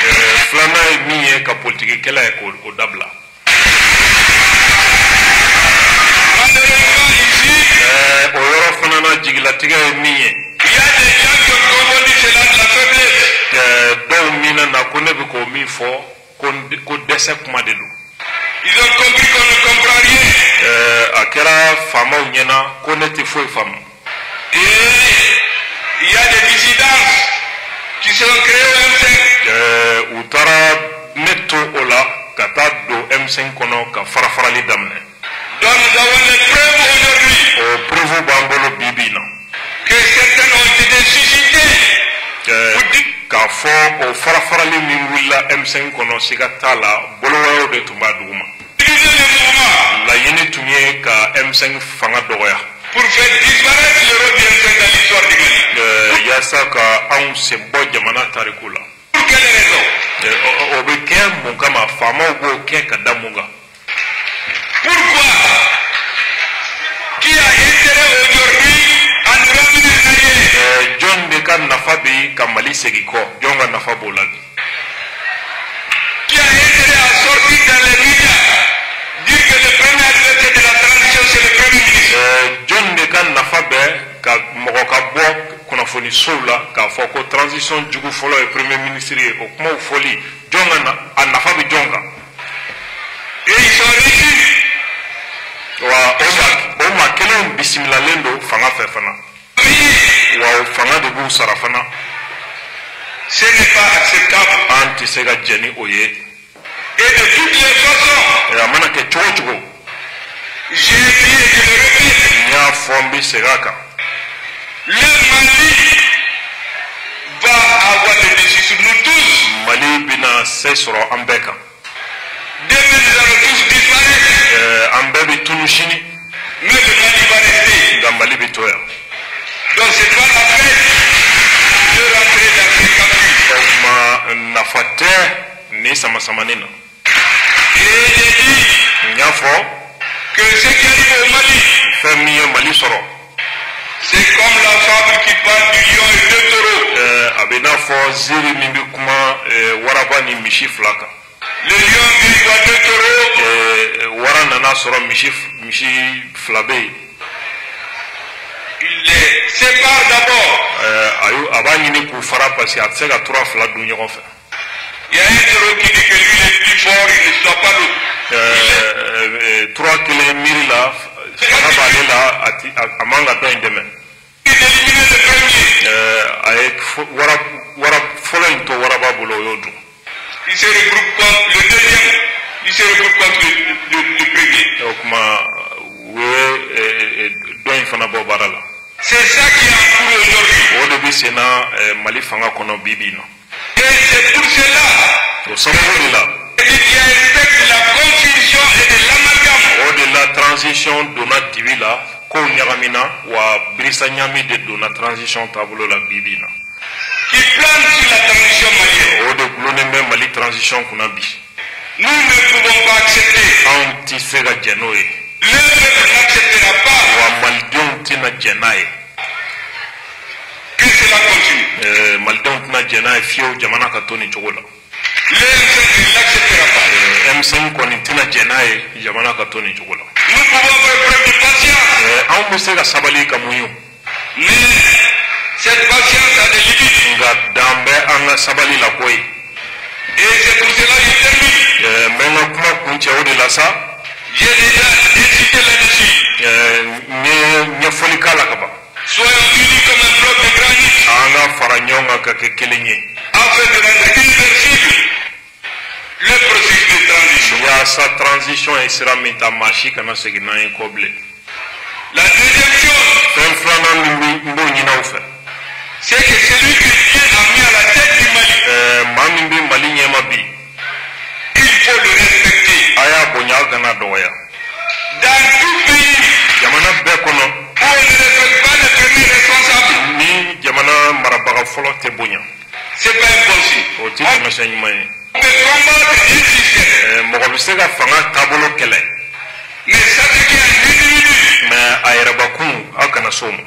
Filanan ye min ye ka politiki kɛlɛ ye k'o dabila. Malheureusement ici, O yɔrɔ fana na jigilatigɛ ye min ye. il y a des gens qui ont confondu cela de la faiblesse. Dɔw mina na ko ne bɛ k'o min fɔ ko dɛsɛ kuma de don. Ils ont compris qu'on ne comprend rien. A kɛra faamaw ɲɛna ko ne tɛ foyi faamu. Et il y a des dissidences qui sont créées au M5. U taara ne to o la ka taa don M5 kɔnɔ ka farafarali daminɛ. Donc nous avons les preuves aujourd'hui O preuve b'an bolo bi bi in na. que certaines ont été suscitées. K'a fɔ o farafarali min wulila M5 kɔnɔ siga t'a la bolo wɛrɛw de tun b'a duguma. Diviser le mouvement Laɲini tun ye ka M5 fanga dɔgɔya. pour faire disparaître le rôle du M5 dans l'histoire du Mali. Yaasa ka anw sen bɔ jamana tariku la. Pour quelle raison? O bɛ kɛ mun kama faamaw b'o kɛ ka da mun kan. Pourquoi? Qui a intérêt aujourd'hui à nous ramener en arrière? Jɔn de ka nafa bɛ ka Mali segin kɔ jɔn ka nafa b'o la bi. Qui a intérêt à sortir dans les médias, dire que le premier adversaire de la transition c'est le premier ministre? Jɔn de ka nafa bɛ ka mɔgɔ ka bɔ kunnafonisow la k'a fɔ ko transition jugu fɔlɔ ye premier ministre ye o kumaw fɔli jɔn ka a nafa bɛ jɔn kan. Et ils sont réussis. Wa o maa kelenw bisimilalen don fanga fɛ fana. Wa fanga de b'u sara fana. Ce n'est pas acceptable. An tɛ se ka jɛn ni o ye. Et de toutes les façons, A mana kɛ cogo cogo. j'ai dit et je le répète, N y'a fɔ n bɛ segin a kan. le Mali va avoir le dessus sur nous tous. Mali bɛna se sɔrɔ an bɛɛ kan. Demain nous allons tous disparaître, An bɛɛ bɛ tunu sini mais le Mali va rester. nka Mali bɛ to yan. Donc c'est pas la peine de rentrer dans ces calculs. O tuma nafa tɛ ni samasamani na. Et j'ai dit N y'a fɔ que ce qui arrive au Mali, fɛn min ye Mali sɔrɔ. c'est comme la fable qui parle du lion et deux taureaux. A bɛ n'a fɔ ziiri min bɛ kuma waraba ni misi fila kan. Le lion vit voit deux taureaux, Wara nana sɔrɔ misi fila bɛ yen. il les sépare d'abord. A b'a ɲini k'u fara parce que a tɛ se ka tura fila dun ɲɔgɔn fɛ. Il y a un taureau qui dit que lui il est plus fort, il ne soit pas l'autre. Tura kelen miiri la fanga b'ale la a man ka dɔ in dɛmɛ. Il élimine le premier. A ye wara fɔlɔ in to waraba bolo o y'o dun. Il se regroupe contre le deuxième, il se regroupe contre le premier. O kuma u ye dɔ in fana bɔ baara la. C'est ça qui est en cours aujourd'hui. O de bɛ sen na Mali fanga kɔnɔ bi bi in na. Et c'est pour cela O sababu de la. qu'il y a un spectre de la confusion et de l'amalgame. O de la transition donna dibi la kow ɲagamina wa Birisa Ɲami de donna transition taabolo la bi bi in na. Qui plane sur la transition malienne. O de gulonnen bɛ Mali transition kunna bi. Nous ne pouvons pas accepter. Anw tɛ se ka jɛn n'o ye. Le peuple n'acceptera pas Wa malidenw tɛna jɛn n'a ye. que cela continue. Malidenw tɛna jɛn n'a ye fiyewu jamana ka to nin cogo la. Le M5 n'acceptera pas. M5 kɔni tɛna jɛn n'a ye jamana ka to nin cogo la. Nous pouvons faire preuve de patience. Anw bɛ se ka sabali ka mun ye. Mais cette patience a des limites. Nka dan bɛ an ka sabali la ko ye. Et c'est pour cela que je termine. N bɛ n ka kuma kuncɛ o de la sa. J'ai déjà incité là-dessus. N ye ɲɛfɔli k'a la ka ban. Soyons unis comme un bloc de granit An ka fara ɲɔgɔn kan ka kɛ kelen ye. afin de rendre irréversible le processus de transition. Yaasa transition ye sira min ta maa si kana segin n'an ye kɔ bilen. La deuxième chose, Fɛn filanan min n b'o ɲini aw fɛ. c'est que celui que Dieu a mis à la tête du Mali, Maa min bɛ Mali ɲɛma bi. il faut le respecter. aya bonya gana doya Dans tout pays jamana be kono où on ne respecte pas le premier responsable, ni jamana marabaga folo te bonya c'est pas impossible. o ti tama sanyuma On peut combattre un système, mo ko se ga fanga tabolo kele mais s'attaquer à un individu. mais ayra bakun akana somo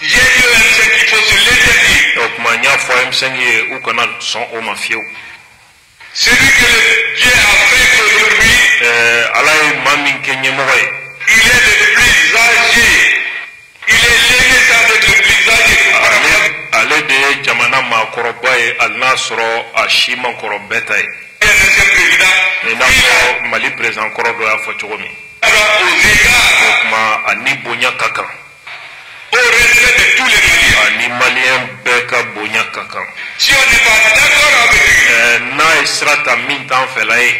J'ai dit au M5 qu'il faut se l'interdire. donc ma nya fo M5 ou kana son o mafieu Celui que Dieu a fait qu'aujourd'hui, alay mamin kenye moy il est le plus âgé. Il est l'aîné sans être le plus âgé. ale de jamana ma korobaye al nasro ashima korobetaye Et monsieur le président, et na ko mali président korodo ya fo chogomi il a aux égards, ma ani bonya kaka au respect de tous les Maliens. ani malien beka bonya kaka Si on n'est pas d'accord avec lui, na israta min tan felaye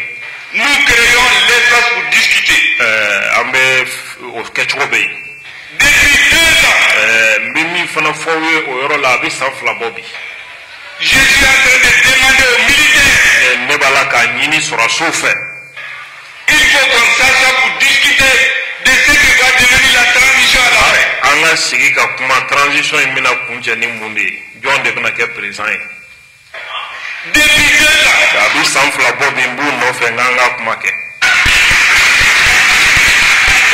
nous créons l'espace pour discuter. ambe o ketchobe Depuis 2 ans, mimi fana fowe o yoro la bi san fla bobi je suis en train de demander aux militaires, ne bala ka nyini sura sofe il faut qu'on s'assoie pour discuter de ce que va devenir la transition à l'arrêt. anga sigi ka kuma transition mina kunje ni mundi jonde bina ke président Depuis 2 ans, abi san fla bobi mbu no fe nganga kuma ke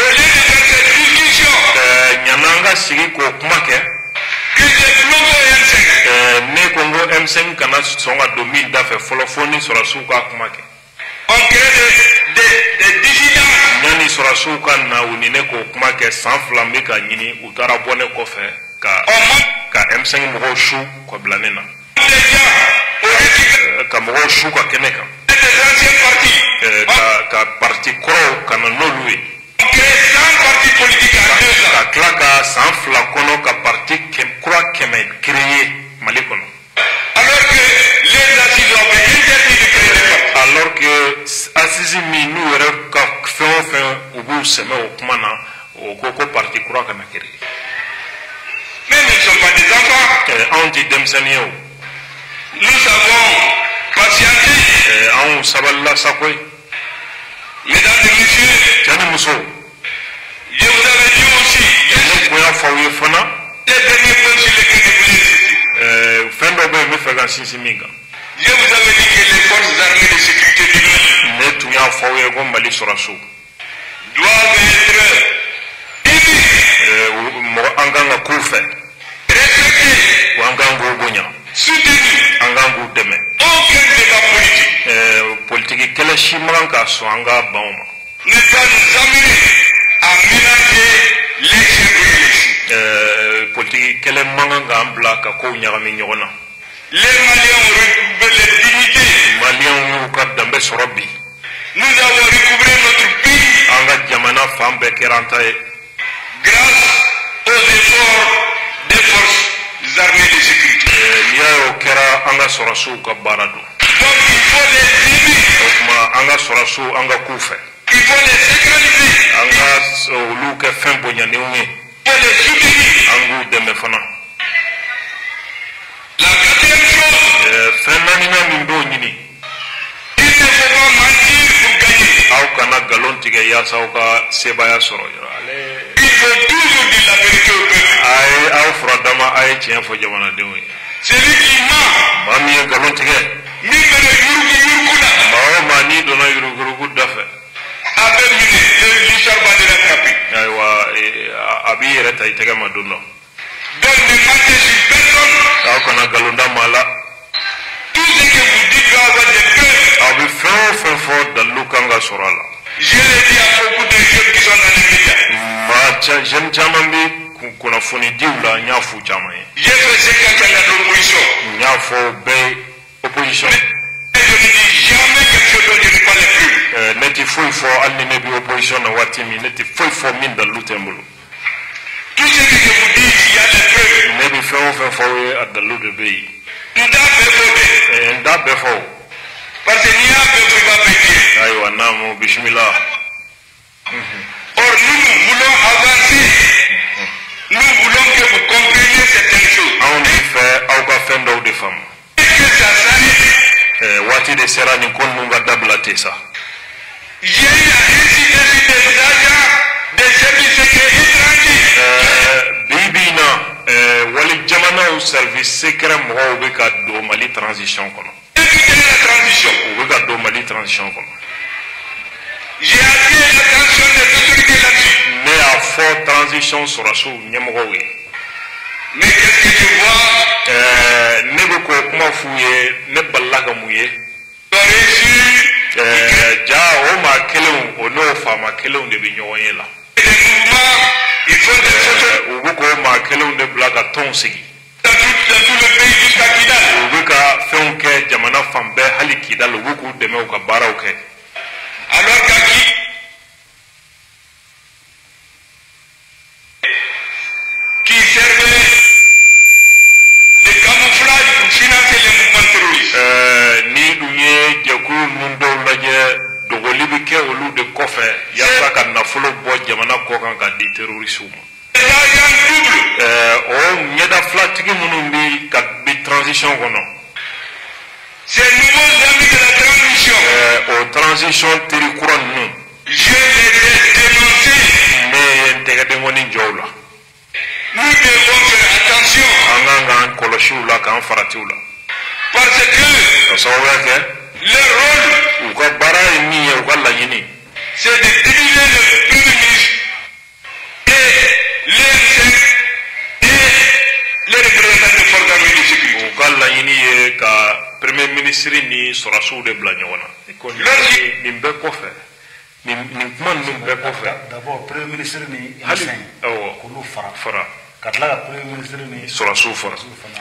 au lieu de faire cette discussion, nyananga sigi ko kuma ke que j'ai bloqué M5, ne kongo M5 kana songa 2000 dafe folofoni sura suka kuma ke on crée des dissidences. nyani sura suka na unine ko kuma ke san fla mbika nyini utara bone ko fe ka On monte ka M5 mo shu ko blanena des gens au récupérer ka mo shu ka keneka des anciens partis. ka parti kro kana nolui On crée 100 partis politiques en 2 ans. ka klaka san fla kono ka parti kura keme créé mali kono Alors que les assises ont fait interdit de créer des partis. alors que asisi mi nu yɛrɛ ka fɛn o fɛn u b'u sɛmɛ o kuma na o ko parti kura kana créé Mais nous ne sommes pas des enfants. anw ti denmisɛnnin ye o Nous avons patienté. anw sabalila sa koyi Mesdames et messieurs, cɛ ni muso je vous avais dit aussi, ne kun y'a fɔ aw ye fana les derniers points sur lesquels je voulais insister. fɛn dɔ bɛ yen n bɛ fɛ ka sinsin min kan Je vous avais dit que les forces armées de sécurité du Mali ne tun y'a fɔ aw ye ko mali sɔrɔsiw doivent être émis, mɔgɔ an kan ka k'u fɛ respectés, wa an kan k'u bonya soutenus. an kan k'u dɛmɛ Aucun débat politique politiki kɛlɛ si man kan ka sɔn an ka ban o ma ne doit nous amener à mélanger les chefs et les choux. politiki kɛlɛ man kan k'an bila ka kow ɲagami ɲɔgɔn na Les Maliens ont recouvré leur dignité. maliyɛnw y'u ka danbe sɔrɔ bi Nous avons recouvré notre pays an ka jamana fan bɛɛ kɛra an ta ye grâce aux efforts des forces armées de sécurité. n'i y'a ye o kɛra an ka sɔrɔsiw ka baara don Donc il faut les aider, o tuma an ka sɔrɔsiw an ka k'u fɛ il faut les sécuriser, an il ka olu kɛ fɛn bonyannenw ye faut les soutenir. an k'u dɛmɛ fana La quatrième chose, fɛn naaninan min b'o ɲini il ne faut pas mentir pour gagner. aw kana nkalon tigɛ yaasa aw ka sebaaya sɔrɔ ale Il faut toujours dire la vérité au peuple. a ye aw furadama a ye tiɲɛ fɔ jamanadenw ye Celui qui ment, maa min ye nkalon tigɛ min bɛ yurugu la, maa o maa n'i donna yurugurugu da fɛ avait mené l'histoire va le rattraper. ayiwa a b'i yɛrɛ ta i tɛgɛ ma don dɔ Donc ne mentez sur personne. aw kana nkalon da maa la Tout ce que vous dites doit avoir des preuves. aw bɛ fɛn o fɛn fɔ dalilu kan ka sɔrɔ a la Je l'ai dit à beaucoup de jeunes qui sont dans les médias. jeune caman bɛ kunnafoni diw la n y'a f'u caman ye J'ai fait 50 ans dans l'opposition. n y'a fɔ bɛɛ ye opposition Et je ne dis jamais quelque chose dont je ne parle plus. ne ti foyi fɔ hali ni ne bɛ opposition na waati min ne ti foyi fɔ min dalilu tɛ n bolo Tout ce que je vous dis, il y a des preuves. ne bɛ fɛn o fɛn fɔ aw ye a dalilu de bɛ yen Tout à fait fondé. n t'a bɛɛ fɔ o Parce qu'il y a un peuple qui va payer. ayiwa naamu bisimila Or, nous voulons avancer. Nous voulons que vous compreniez certaines choses. anw bɛ fɛ aw ka fɛn dɔw de faamu Et que ça s'arrête. waati parti de Serani Konunga Dablatesa. J'ai ainsi décidé des services secrets étrangers. Bibina, Wali Jamana au service secret Mouabeka do Mali transition. Éviter la transition. Ouabeka do Mali transition. J'ai attiré l'attention des autorités là-dessus. Mais à fort transition sur la sous Niamoui. Mais qu'est-ce que tu vois? Neboko kuma fouye, nebalaga mouye. Tu as reçu Ja Oma Kelon, Ono Fama Kelon de Bignoye là. des mouvements, il faut des photos Uboko Oma Kelon de Blaga Tonsigi. dans tout le pays jusqu'à Kidal. Ubeka Fenke, Jamana Fambe, Halikida, Ubuku, Demeuka Barauke. Alors qu'à qui servait de camouflage pour financer les mouvements terroristes. Ni Douye, Diakou, Mundo, Laye, Dogolibike, Olu de Kofe, Yasaka, Nafolo, Boy, Jamana Kokanka, des terroristes. Les agents doubles, Oh, Nyeda Flatiki Munumbi, Kat transition kono. ces nouveaux amis de la transition, Au transition Terikuran nous. je les ai dénoncés. Mais Tegademoni Joula. Nous devons faire attention Angangan Koloshiula, Kan Faratiula. parce que Ça va faire. leur rôle, Ou ka bara ni ou ka lanyini. c'est de diviser le Premier ministre et l'EM5 et les représentants des forces armées de sécurité. Ou ka lanyini ye ka premier ministre ni sorasu de blanyona. Ko ni mbe ko fe. Ni kuma ni mbe ko fe. D'abord premier ministre ni Hali insane. awo Kulu fara. fara. Katla premier ministre ni Sorasu fara.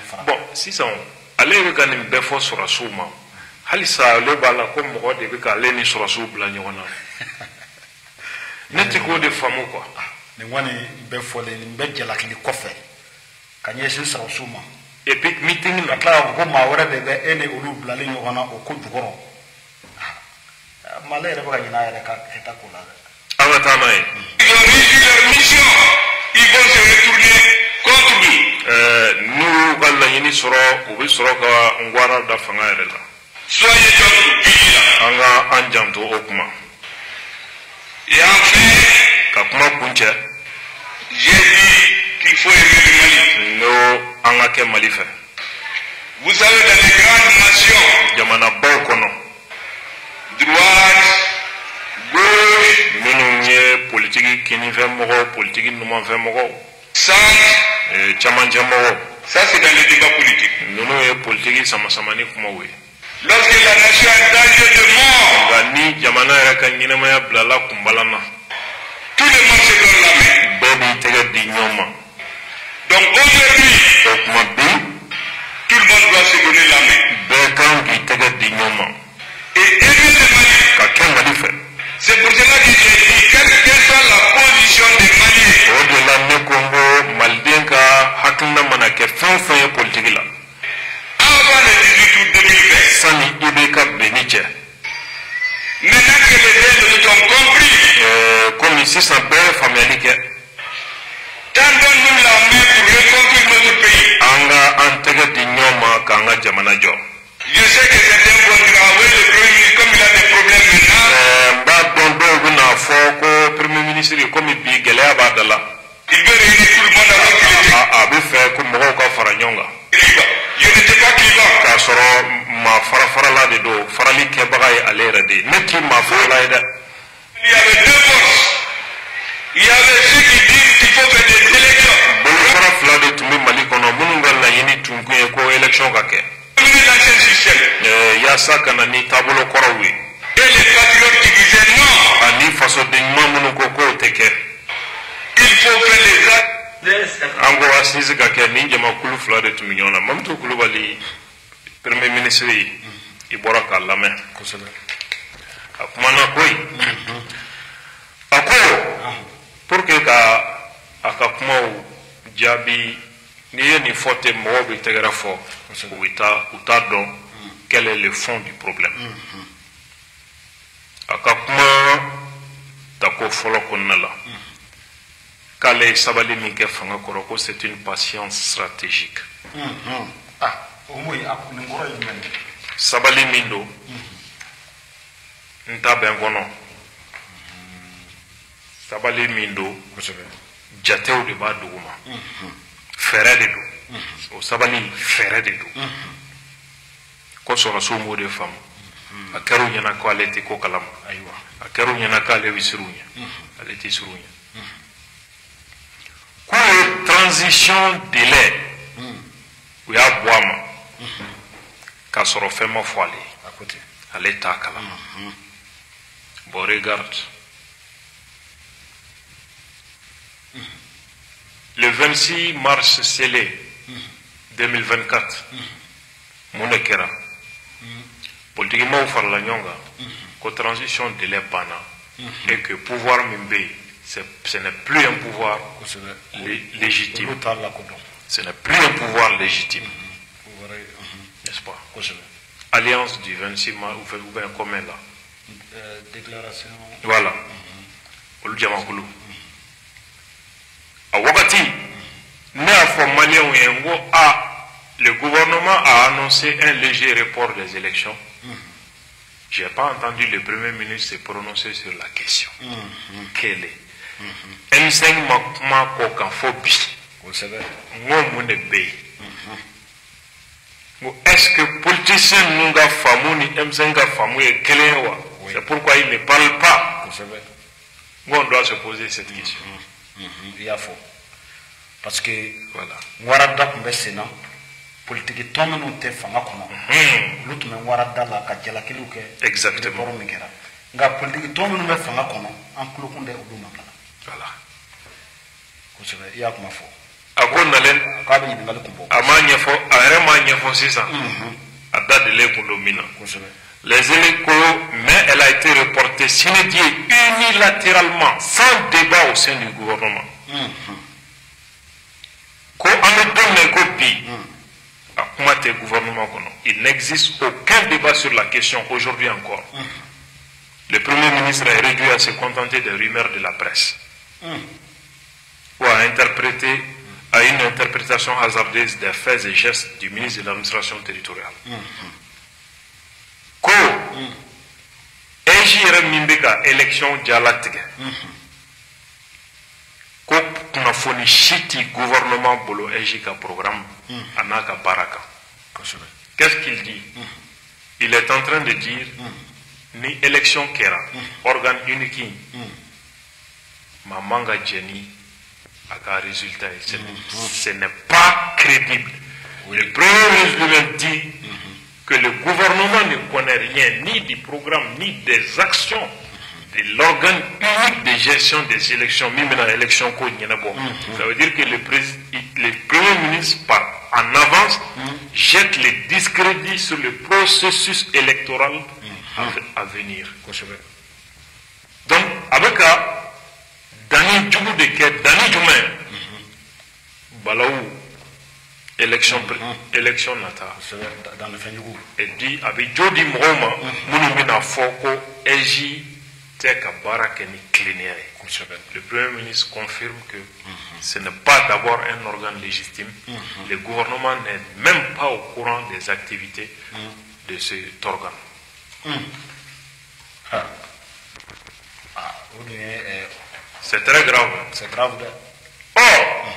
fara. Bon, sisan ale be ka ni mbe fo sorasu ma. Hali sa le bala ko mo de be ka le ni sorasu blanyona. Neti ko de famu quoi. Ni wani be fole ni be jalakili kofe. Kanye sin sa usuma. Epic meeting na Katla ko ma wara de be ene ulu blali nyona o ko jugoro. Malere ba nyina ya ka keta kula. Amatana ye. Ils ont réussi leur mission, ils vont se retourner contre lui. Nous ka lanyini soro u be soro ka ngwara da fanga yɛrɛ la. Soyez donc vigilants. An ka an janto o kuma. Et enfin, Ka kuma kuncɛ j'ai dit qu'il faut aimer le Mali. n'o an ka kɛ Mali fɛ. Vous savez, dans les grandes nations, Jamanabaw kɔnɔ droite, gauche, minnu ye politiki kinifɛmɔgɔw politiki numanfɛmɔgɔw centre, camancɛmɔgɔw ça c'est dans les débats politiques. ninnu ye politiki samasamani kumaw ye. Lorsque la nation est en danger de mort, Nka ni jamana yɛrɛ ka ɲɛnɛmaya bilala kunbalan na tout le monde se donne la main. bɛɛ b'i tɛgɛ di ɲɔgɔn ma. Donc aujourd'hui, O kuma bi tout le monde doit se donner la main. bɛɛ kan k'i tɛgɛ di ɲɔgɔn ma Et aimer le Mali. ka kɛ Mali fɛ. C'est pour cela que j'ai dit, quelle que soit la position des Maliens, O de la ne ko n ko maliden ka hakilina mana kɛ fɛn o fɛn ye politiki la avant le 18 août 2020, sani i b'i ka benni cɛ. maintenant que les jeunes ont compris, Komi sisan bɛɛ ye faamuyali kɛ. tendons-nous la main pour reconstruire notre pays. An ka an tɛgɛ di ɲɔgɔn ma k'an ka jamana jɔ. Je sais que certains vont dire, ah oui, le Premier ministre, comme il a des problèmes maintenant, N b'a dɔn dɔw bɛna fɔ ko premier ministre komi bi gɛlɛya b'a da la il veut réunir tout le monde alors qu'il était a bɛ fɛ ko mɔgɔw ka fara ɲɔgɔn kan clivant. Je n'étais pas clivant. k'a sɔrɔ maa fara-farala de don farali kɛbaga ye ale yɛrɛ de ye ne t'i maa farala ye dɛ. Il y avait deux forces. Il y avait ceux qui disent qu'il faut faire des élections. bolofara fila de tun bɛ Mali kɔnɔ minnu ka laɲini tun kun ye ko élection ka kɛ Dominer l'ancien système. yaasa ka na ni taabolo kɔrɔw ye Et les patriotes qui disaient non, ani fasoden ɲuman minnu ko k'o tɛ kɛ. il faut faire les actes. An ko a sinsin ka kɛ nin jamakulu fila de tun bɛ ɲɔgɔn na Mamutu Kulubali premier ministre i bɔra k'a lamɛn Kosɛbɛ. a kumana koyi a ko pour que ka a ka kumaw jaabi n'i ye nin fɔ ten mɔgɔw bɛ tɛgɛrɛ fɔ u t'a dɔn quel est le fond du problème a ka kuma tako fɔlɔ kɔnɔna la k'ale ye sabali min kɛ fanga kɔrɔ ko c'est une patience stratégique. O mo yi nin kɔrɔ ye jumɛn ye? sabali min don n t'a bɛn kɔnɔ sabali min don jatew de b'a duguma fɛɛrɛ de don o sabali fɛɛrɛ de don ko sɔrɔsiw m'o de faamu a kɛra u ɲɛna ko ale tɛ ko kalama a kɛra u ɲɛna ko ale bɛ siran u ɲɛ ale tɛ siran u ɲɛ k'u ye transition délai u y'a bɔ a ma k'a sɔrɔ fɛn ma fɔ ale ye ale t'a kalama bon regarde le 26 mars scellé 2024 mun de kɛra politikimaw farala ɲɔgɔn kan ko transition délai banna et que pouvoir min bɛ yen ce n'est plus un pouvoir légitime. Ce n'est plus un pouvoir légitime. N'est-ce pas? Alliance du 26 mars, ou bien comment là? Déclaration. Voilà. Olujamakulu. A wakati, ne a formalié le gouvernement a annoncé un léger report des élections. Je n'ai pas entendu le Premier ministre se prononcer sur la question. Quelle est M5 ma kokan fobi. Est-ce que politicien n'unga famu ni M5 ga famu et kelewa? C'est pourquoi il ne parle pas. On doit se poser cette question. Il y a faux. Parce que voilà. Warada kumbe sena politique tomme non te fanga kono. Lutu me warada la ka jela kiluke. Exactement. Nga politique tomme non me fanga kono en klukunde uduma kala. Voilà. Kosebe iya kuma fo. Akon nalen ka be yinga lukumbo. Amanya fo, are manya fo sisa. Ada de le kondomina. Kosebe. Les élections, mais elle a été reportée unilatéralement, sans débat au sein du gouvernement. Il n'existe aucun débat sur la question aujourd'hui encore. Le Premier ministre est réduit à se contenter des rumeurs de la presse. Ou à une interprétation hasardeuse des faits et gestes du ministre de l'administration territoriale. Ko eji yɛrɛ min bɛ ka élection jalatigɛ ko kunnafoni si tɛ gouvernement bolo eji ka programme a n'a ka baara kan. Qu'est-ce qu'il dit? Il est en train de dire ni élection kɛra organe unique ma man ka jɛ ni a ka résultat ye. Ce n'est pas crédible. Le Premier ministre lui-même dit que le gouvernement ne connaît rien, ni du programme, ni des actions de l'organe unique de gestion des élections, même dans l'élection qu'on y en a bon. Ça veut dire que le Premier ministre, en avance, jette le discrédit sur le processus électoral à venir. Donc, avec Dani Djougou de Ket, Dani Djoumen, Balaou, élection nata dans le Fenyugu et dit avec Jody Mroma Mounumina Foko Eji Teka Barakeni Klinia. Le Premier ministre confirme que ce n'est pas d'abord un organe légitime. Le gouvernement n'est même pas au courant des activités de cet organe. C'est très grave. C'est grave. Or,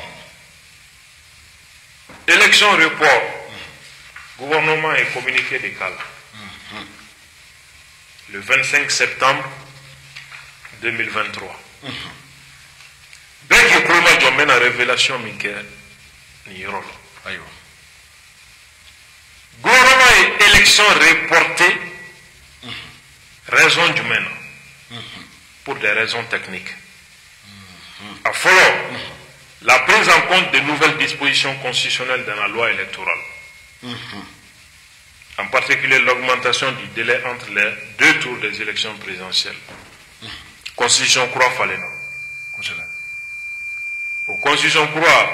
élection report, gouvernement est communiqué des cas. Le 25 septembre 2023. Dès que le gouvernement a une révélation, gouvernement et élection reportée, raison du mène, pour des raisons techniques. À follow. La prise en compte de nouvelles dispositions constitutionnelles dans la loi électorale. En particulier l'augmentation du délai entre les deux tours des élections présidentielles. Constitution croix Falena. Au Constitution croix,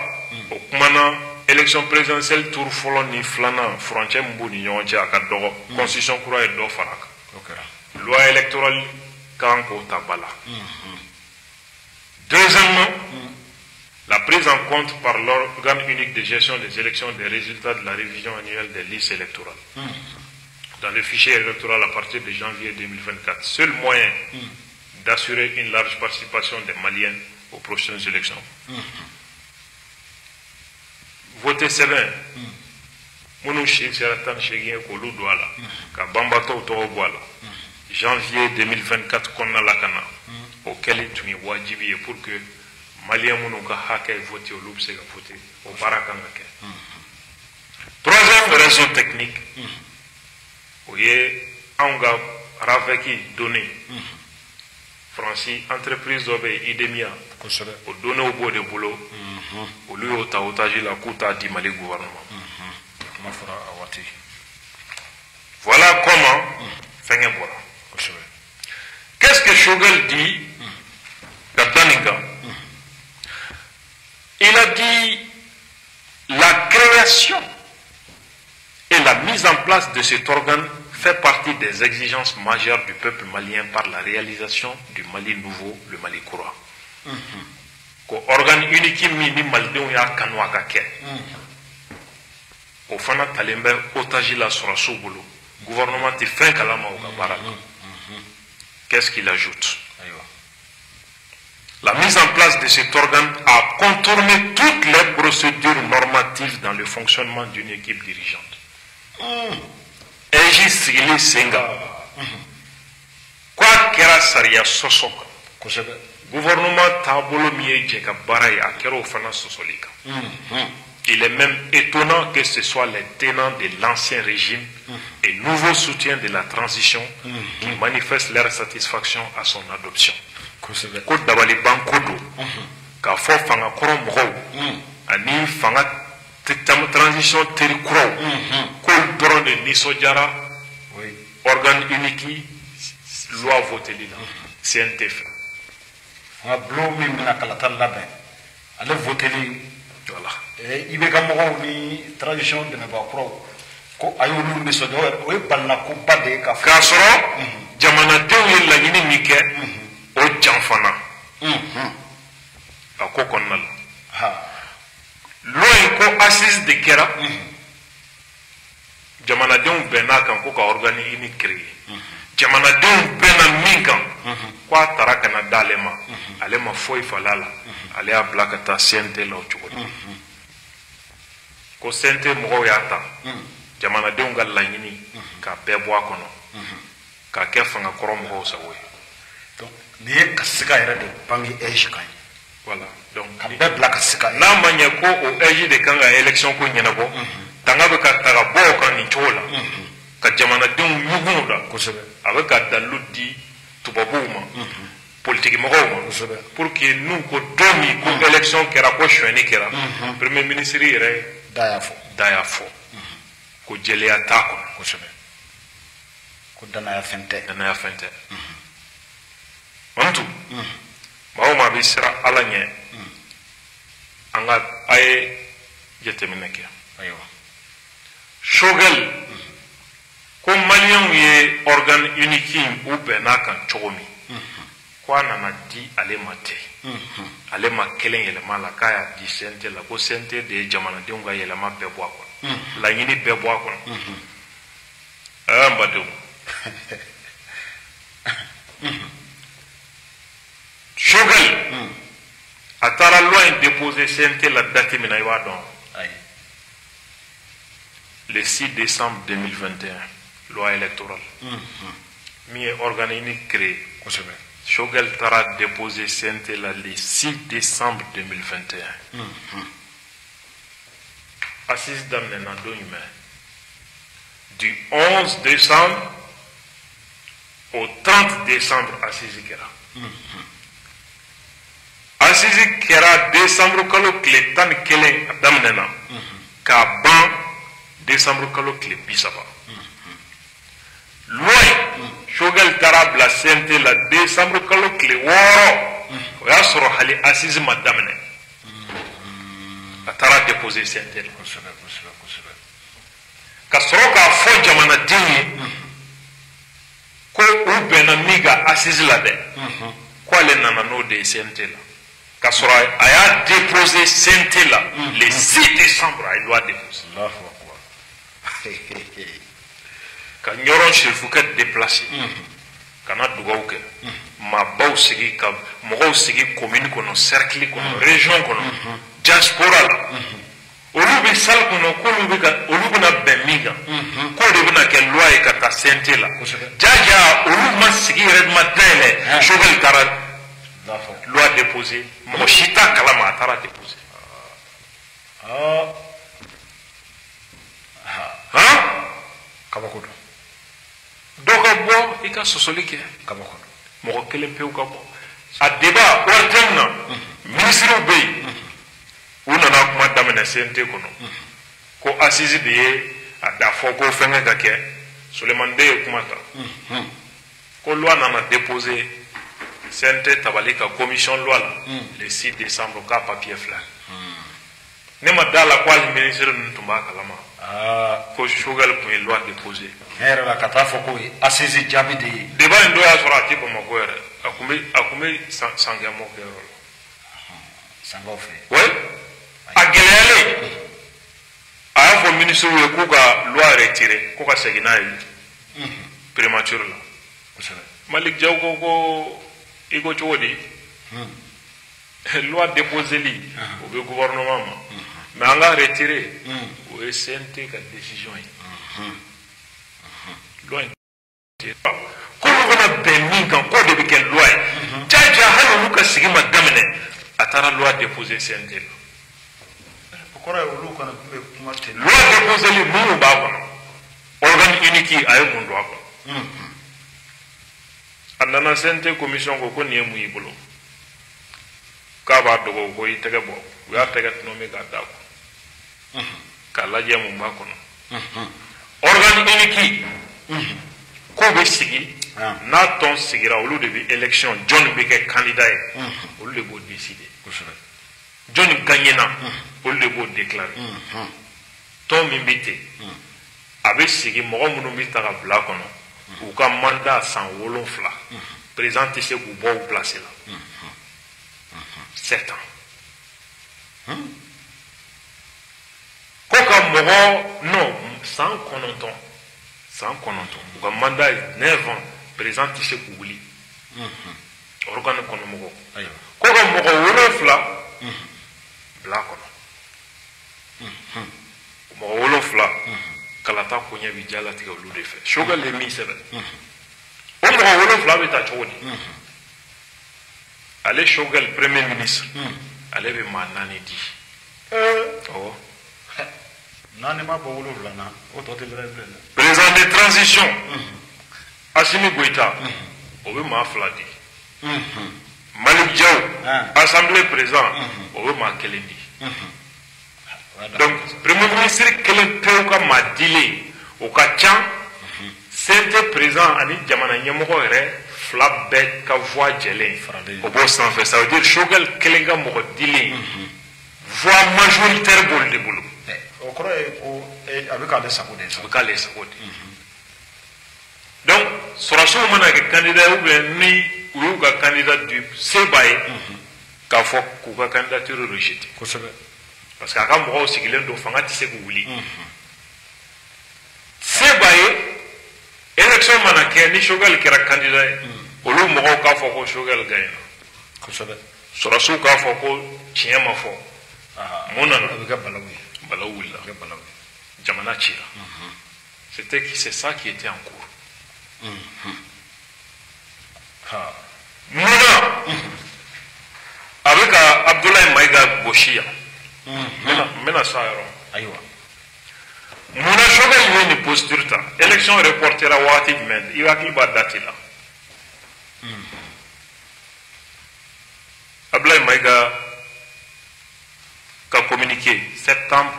au Kumana, élection présidentielle tour folon ni flana, frontière mbouni nyonja akadogo. Constitution croix et do farak. Loi électorale kanko tabala. Deuxièmement, la prise en compte par l'organe unique de gestion des élections des résultats de la révision annuelle des listes électorales. dans le fichier électoral à partir de janvier 2024. Seul moyen d'assurer une large participation des Maliens aux prochaines élections. Voter c'est bien. Mounou Cheikh Seratan Cheikh Kolou Douala, Kabambato Togoala, janvier 2024 qu'on a la cana, auquel il est wajibi pour que Maliens Mounou Kahake vote au Loup Sega vote au Barakangake. Troisième raison technique, voyez, on a raveki donné. Francis, entreprise d'obé Idemia, au donné au bout de boulot, au lieu où tu la Kouta dit Mali gouvernement. Voilà comment faire. Qu'est-ce que Shogel dit Daninga? Il a dit la création et la mise en place de cet organe fait partie des exigences majeures du peuple malien par la réalisation du Mali nouveau, le Mali courant. Organe unique ni Maldon ya kanwaka ke. Au fana talembe otaji la sura soubolo. Gouvernement te fin kalama au kabara. Qu'est-ce qu'il ajoute? La mise en place de cet organe a contourné toutes les procédures normatives dans le fonctionnement d'une équipe dirigeante. Eji sigili senga. Quoi kera saria sosoka. Gouvernement tabolo miye jeka baray a kero fana sosolika. Il est même étonnant que ce soit les tenants de l'ancien régime et nouveaux soutiens de la transition qui manifestent leur satisfaction à son adoption. Côte d'Abali Bankodo, car faut fanga korom ro, ani fanga transition terikro, kol drone ni sojara, organe unique, loi votée là, CNTF. On a bloqué mina kalatan labe, allez voter voilà. Il veut que ni tradition de ne pas croire. Ko ayolu ni sojo o balla ko bade ka kasoro jamana dewi la yini mike o janfana ako konnal ha loy ko assise de kera jamana dewi benakan ko ka organi ini créé jamana dewi benan minkan ko taraka na dalema alema foi falala ale a blakata sente lo chuko ko sente mo yata jamana denw ka laɲini ka bɛɛ bɔ a kɔnɔ ka kɛ fanga kɔrɔ mɔgɔw sago ye. Donc ni ye kasika yɛrɛ de bange ɛji kan ye. Voilà donc ka bɛɛ bila kasika ye. n'a ma ɲɛ ko o ɛji de kan ka élection ko ɲɛnabɔ tanga bɛ ka taga bɔ o kan nin cogo la ka jamanadenw ɲugun la kosɛbɛ a bɛ ka dalilu di tubabuw ma politiki mɔgɔw ma kosɛbɛ pour que n'u ko don min ko élection kɛra ko suɲɛni kɛra premier ministre yɛrɛ da y'a fɔ. Ko jeliya t'a kɔnɔ kosɛbɛ ko danaya fɛn tɛ danaya fɛn tɛ mantu maa o maa bɛ siran ala ɲɛ an ka a ye jateminɛ kɛ ayiwa Shogel ko maliyɛnw ye organe unique u bɛn'a kan cogo min ko a nana di ale ma ten ale ma kelen yɛlɛma la k'a y'a di CNT la ko CNT de ye jamanadenw ka yɛlɛma bɛɛ bɔ a kɔnɔ laɲini bɛɛ bɔ a kɔnɔ n badenw Shogel a taara loi in déposé CNT la date min na i b'a dɔn le 6 décembre 2021 loi électorale min ye organe unique créé kosɛbɛ Shogel taara déposé CNT la le 6 décembre 2021 assise daminɛna don jumɛn du 11 décembre au 30 décembre assise kɛra assise kɛra décembre kalo tile 11 a daminɛna k'a ban décembre kalo tile 30 loi Shogel taara bila CNT la décembre kalo tile 6 o y'a sɔrɔ hali assise ma daminɛ a taara déposer CNT la ka sɔrɔ k'a fɔ jamanadenw ye ko u bɛnna min ka assise la dɛ ko ale nana n'o de ye CNT la ka sɔrɔ a y'a déposer CNT la le 6 décembre a ye loi déposer ka ɲɔrɔn sirifu kɛ déplacé ka na dugawu kɛ maabaw sigi ka mɔgɔw sigi commune kɔnɔ cercle kɔnɔ région kɔnɔ diaspora la olu bɛ salle kɔnɔ k'olu bɛna bɛn min kan k'o de bɛna kɛ loi ye ka taa CNT la jaja olu ma sigi yɛrɛ ma dayɛlɛ Choguel taara loi déposé mɔgɔ si t'a kalama a taara déposé kabako don dɔ ka bɔ i ka sɔsɔli kɛ kabako don mɔgɔ kelen pewu ka bɔ a débat wari tɛ na ministres bɛ yen u nana kuma daminɛ CNT kɔnɔ ko assise de ye a da fɔ ko fɛnkɛ ka kɛ Sulemani Den ye kuma ta ko loi nana déposé CNT tabali ka commission loi la le 6 décembre k'a papier filɛ ne ma da la ko hali ministre ninnu tun b'a kalama ko Choguel tun ye loi déposé ne yɛrɛ la ka taa fɔ ko assise jaabi de ye débat in dɔ y'a sɔrɔ a tɛ Bamakɔ yɛrɛ a kun bɛ Sangamo kɛyɔrɔ la sangaw fɛ oui a gɛlɛyalen a y'a fɔ ministre ye k'u ka loi retiré ko ka segin n'a ye prémature la Malik Diaw ko i ko cogo di loi déposé li o bɛ gouvernement ma mais an ka retiré o ye CNT ka décision ye loi in k'olu bɛna bɛn min kan k'o de bɛ kɛ loi ye jaja hali olu ka sigi ma daminɛ a taara loi déposé CNT la loi déposé li minnu b'a kɔnɔ organe unique a ye mun don a kɔnɔ a nana CNT commission ko nin ye mun y'i bolo k'a b'a dogo ko i tɛgɛ bɔ u y'a tɛgɛ tɔnɔmin k'a d'a kun k'a lajɛ mun b'a kɔnɔ organe unique k'o bɛ sigi n'a tɔn sigira olu de bɛ élection jɔn bɛ kɛ candidat ye olu de b'o décider jɔn gagnena olu de b'o déclarer tɔn min bɛ ten a bɛ sigi mɔgɔ minnu bɛ ta ka bila kɔnɔ u ka mandat san 7 président tɛ se k'u bɔ u place la 7 ans ko ka mɔgɔ non san 9 u ka mandat ye 9 ans président tɛ se k'u wuli organe kɔnɔ mɔgɔ ko ka mɔgɔ 7 bila kɔnɔ mɔgɔ 7 kalata koɲɛ bi jalatigɛ olu de fɛ Choguel ye min sɛbɛn o mɔgɔ 7 bɛ taa cogo di ale Choguel premier ministre ale bɛ maa 4 di awɔ 4 ma bɔ 7 na o tɔ tɛ bɛrɛ bilen dɛ président de transition Assimi Goïta o bɛ maa 2 di Malik Diaw assemblée président o bɛ maa 1 di donc premier ministre kelen pewu ka maa dilen o ka ca CNT président ani jamana ɲɛmɔgɔ yɛrɛ 2 bɛɛ ka voix jɛlen o b'o sanfɛ ça veut dire Choguel kelen ka mɔgɔ dilen voix majoritaire b'olu de bolo o kɔrɔ ye ko a bɛ k'ale sago de sa a bɛ k'ale sago de donc sɔrɔsiw mana kɛ candidat ou bien ni u y'u ka candidat du se b'a ye k'a fɔ k'u ka candidature rejeté kosɛbɛ parce que a ka mɔgɔw sigilen don fanga tɛ se k'u wuli se b'a ye élection mana kɛ ni Choguel kɛra candidat ye olu mɔgɔw k'a fɔ ko Choguel gagnera kosɛbɛ sɔrɔsiw k'a fɔ ko tiɲɛ ma fɔ mun nana a bɛ kɛ balawu ye balawu wulila jamana cira c'est ça qui était en cours munna a bɛ ka Abdoulaye Maïga gosi yan n bɛna s'a yɔrɔ ayiwa munna Choguel ye nin posture ta élection reportera wagati jumɛn i hakili b'a date la Abdoulaye Maïga ka communiqué septembre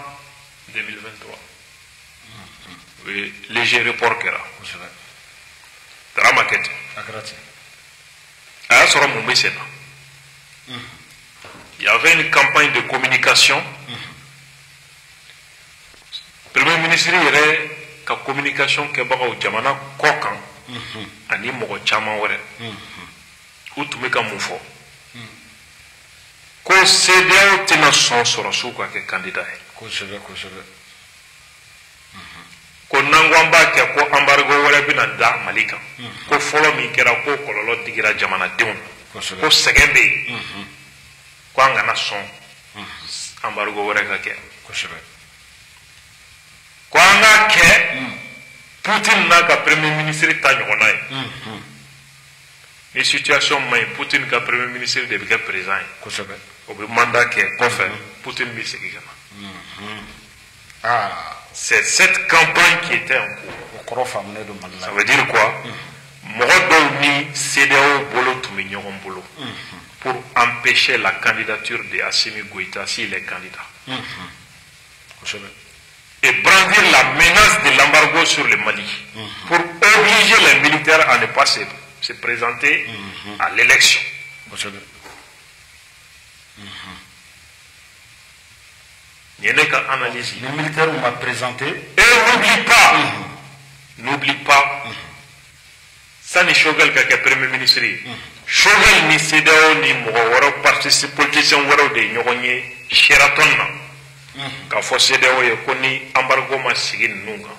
2023 léger report kɛra taara ma kɛ ten a y'a sɔrɔ mun bɛ sen na il y avait une campagne de communication premier ministre yɛrɛ ka communication kɛbagaw jamana kɔ kan ani mɔgɔ caman wɛrɛ u tun bɛ ka mun fɔ ko CEDEAO tɛna sɔn sɔrɔsiw ka kɛ candidat ye kosɛbɛ kosɛbɛ ko n'an ko an b'a kɛ ko embargo wɛrɛ bɛna da Mali kan ko fɔlɔ min kɛra ko kɔlɔlɔ digira jamanadenw na ko sɛgɛn bɛ yen ko an kana sɔn embargo wɛrɛ ka kɛ ko an ka kɛ Poutine n'a ka premier ministre ta ɲɔgɔnna ye ni situation man ɲi Poutine ka premier ministre de bɛ kɛ président ye o bɛ mandat kɛ kɔfɛ Poutine bɛ segin ka na. C'est cette campagne qui était en cours. Ça veut dire quoi? Mɔgɔ dɔw ni CEDEAO bolo tun bɛ ɲɔgɔn bolo pour empêcher la candidature de Assimi Goïta s'il est candidat. Et brandir la menace de l'embargo sur le Mali pour obliger les militaires à ne pas se présenter à l'élection. Il y a une analyse. Les militaires m'ont présenté. Et n'oublie pas, ça n'est Choguel qui est premier ministre. Choguel ni CEDEAO ni Mouawara participe politiciens Waro de Nyogonye Sheraton. Quand faut CEDEAO et koni embargo ma sigin nunga.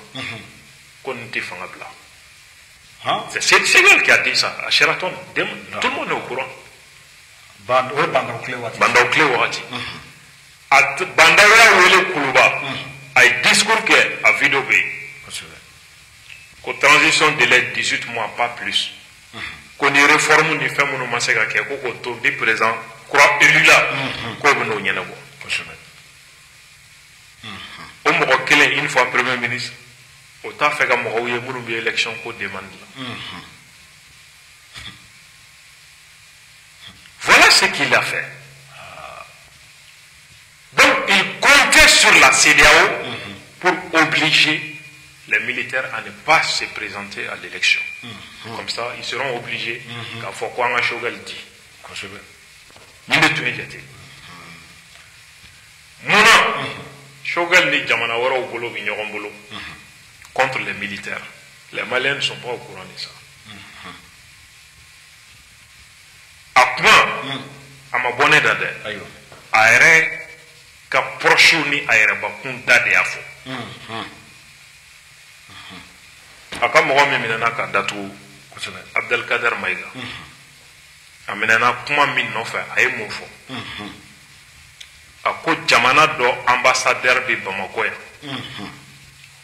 Koni ti fangabla. C'est CEDEAO qui a dit ça à Sheraton. Tout le monde est au courant. Banda Oklewati. Bandawara wele kuluba ay discours que a vidéo be ko transition délai 18 mois pas plus ko ni réforme ni fait mon masaka ke ko to bi présent croix élu là ko no nyana bo o mo ko kele une fois premier ministre o ta fait ka mo ko ye munu bi élection ko demande là. Voilà ce qu'il a fait. Donc, il comptait sur la CEDEAO pour obliger les militaires à ne pas se présenter à l'élection. Comme ça, ils seront obligés qu'à Fokwanga Choguel dit. Mouna, Choguel ni Jamanawara au Bolo, Vignoron contre les militaires. Les Maliens ne sont pas au courant de ça. Après, à ma bonne date, ka proche ni ayereba kunda de afo aka mo mi minana ka datu Abdel Kader Maïga aminana kuma min no fa ay mo fo ako jamana do ambassadeur bi Bamako ya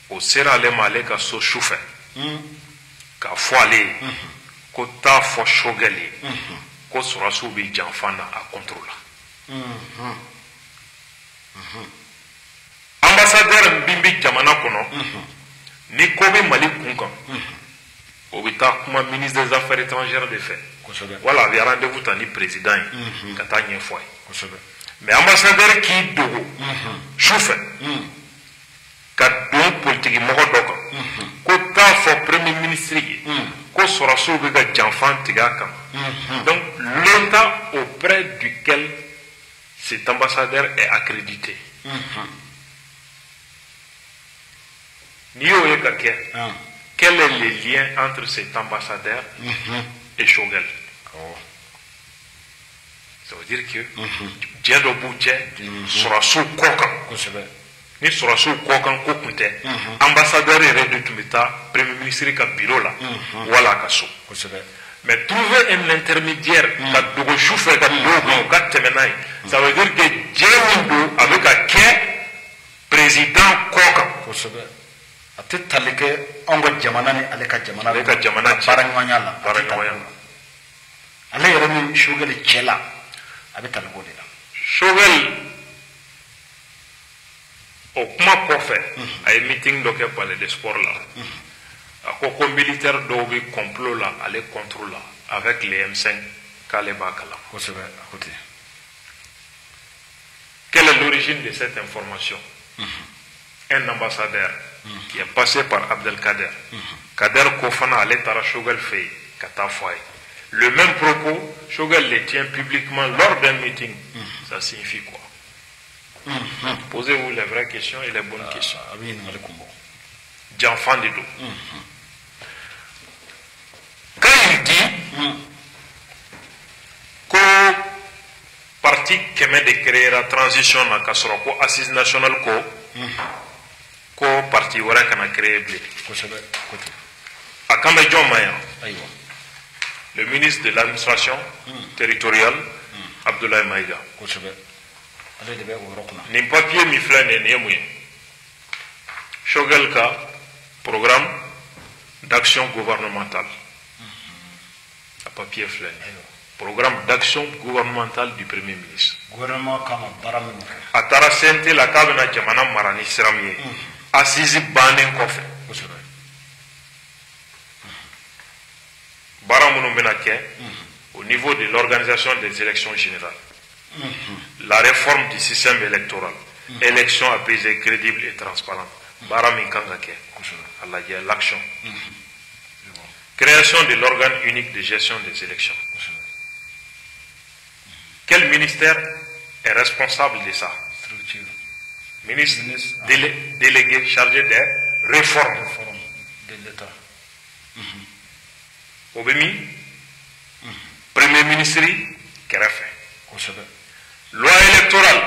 o sera le male ka so choufe ka fo ale ko ta fo Choguel ko surasu bi janfana a contrôle ambassadeur Bimbi Jamana kono ni ko be Mali kunkan o bita kuma ministre des affaires étrangères de fait voilà il y a rendez-vous tani président kata nye foi mais ambassadeur qui dogo chauffeur ka don politique mo doka ko ta fo premier ministre ko soraso be ga janfan tiga kam donc l'état auprès duquel cet ambassadeur est accrédité. Quel est le lien entre cet ambassadeur et Choguel? Ça veut dire que Djedo Boudje sera sous Kokan. Ni sera sous Kokan Kokunte. Ambassadeur est de Tumita, premier ministre du bureau là. Voilà Kasso. Mais trouver un intermédiaire, ça veut dire que Djedo avec un président Kokan. ate talike ongo jamana ni aleka jamana barangwanya la ale yere ni Choguel chela abe talgo de la Choguel au kuma kofe ay meeting do ke palais de sport là akoko militaire do bi complot là aller contrôle là avec les M5 Kaleba Kala à côté. Quelle est l'origine de cette information? Un ambassadeur qui est passé par Abdel Kader. Kader Kofana allait à Choguel fait Katafoy. Le même propos, Choguel le tient publiquement lors d'un meeting. Ça signifie quoi? Posez-vous les vraies questions et les bonnes questions. Janfan de dos. Quand il dit que parti qui met de créer la transition dans Kassoroko, assise nationale ko parti wara kana créer blé à Kambedjon Maya, ayiwa le ministre de l'administration territoriale, Abdoulaye Maïga. kosɛbɛ ale de bɛ o yɔrɔ kunna Nin papier mi filɛ nin ye mun ye? Choguel ka programme d'action gouvernementale. A papier filɛ nin ye. Programme d'action gouvernementale du Premier ministre. gouvernement kan ka baara minnu kɛ A taara CNT la k'a bɛna jamana mara ni sira min ye. Assise bannen kɔfɛ. kosɛbɛ Baara minnu bɛna kɛ au niveau de l'organisation des élections générales. La réforme du système électoral. Élection apaisée, crédible et transparente. Baara min kan ka kɛ. A lajɛ l'action. Création de l'organe unique de gestion des élections. Quel ministère est responsable de ça? structure Ministre délégué chargé des réformes. réforme de l'état Obemi, Premier ministre, Kerefe. kosɛbɛ Loi électorale.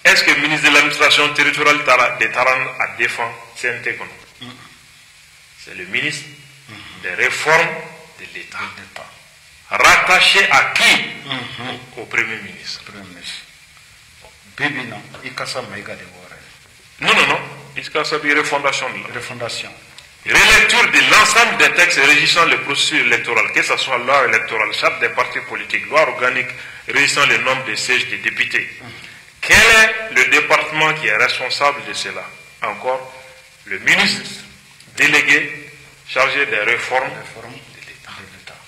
Est-ce que le ministre de l'administration territoriale de Taran a défendu CNT? C'est le ministre des réformes de l'État. d'état Rattaché à qui? Au Premier ministre. premier ministre bibi na i kasa Maïga de wɔɔrɛ Non. Il s'agit de refondation. refondation Relecture de l'ensemble des textes régissant le processus électoral, que ce soit loi électorale, charte des partis politiques, loi organique régissant le nombre de sièges des députés. Quel est le département qui est responsable de cela? Encore, le ministre délégué chargé des réformes réforme de l'État. de l'état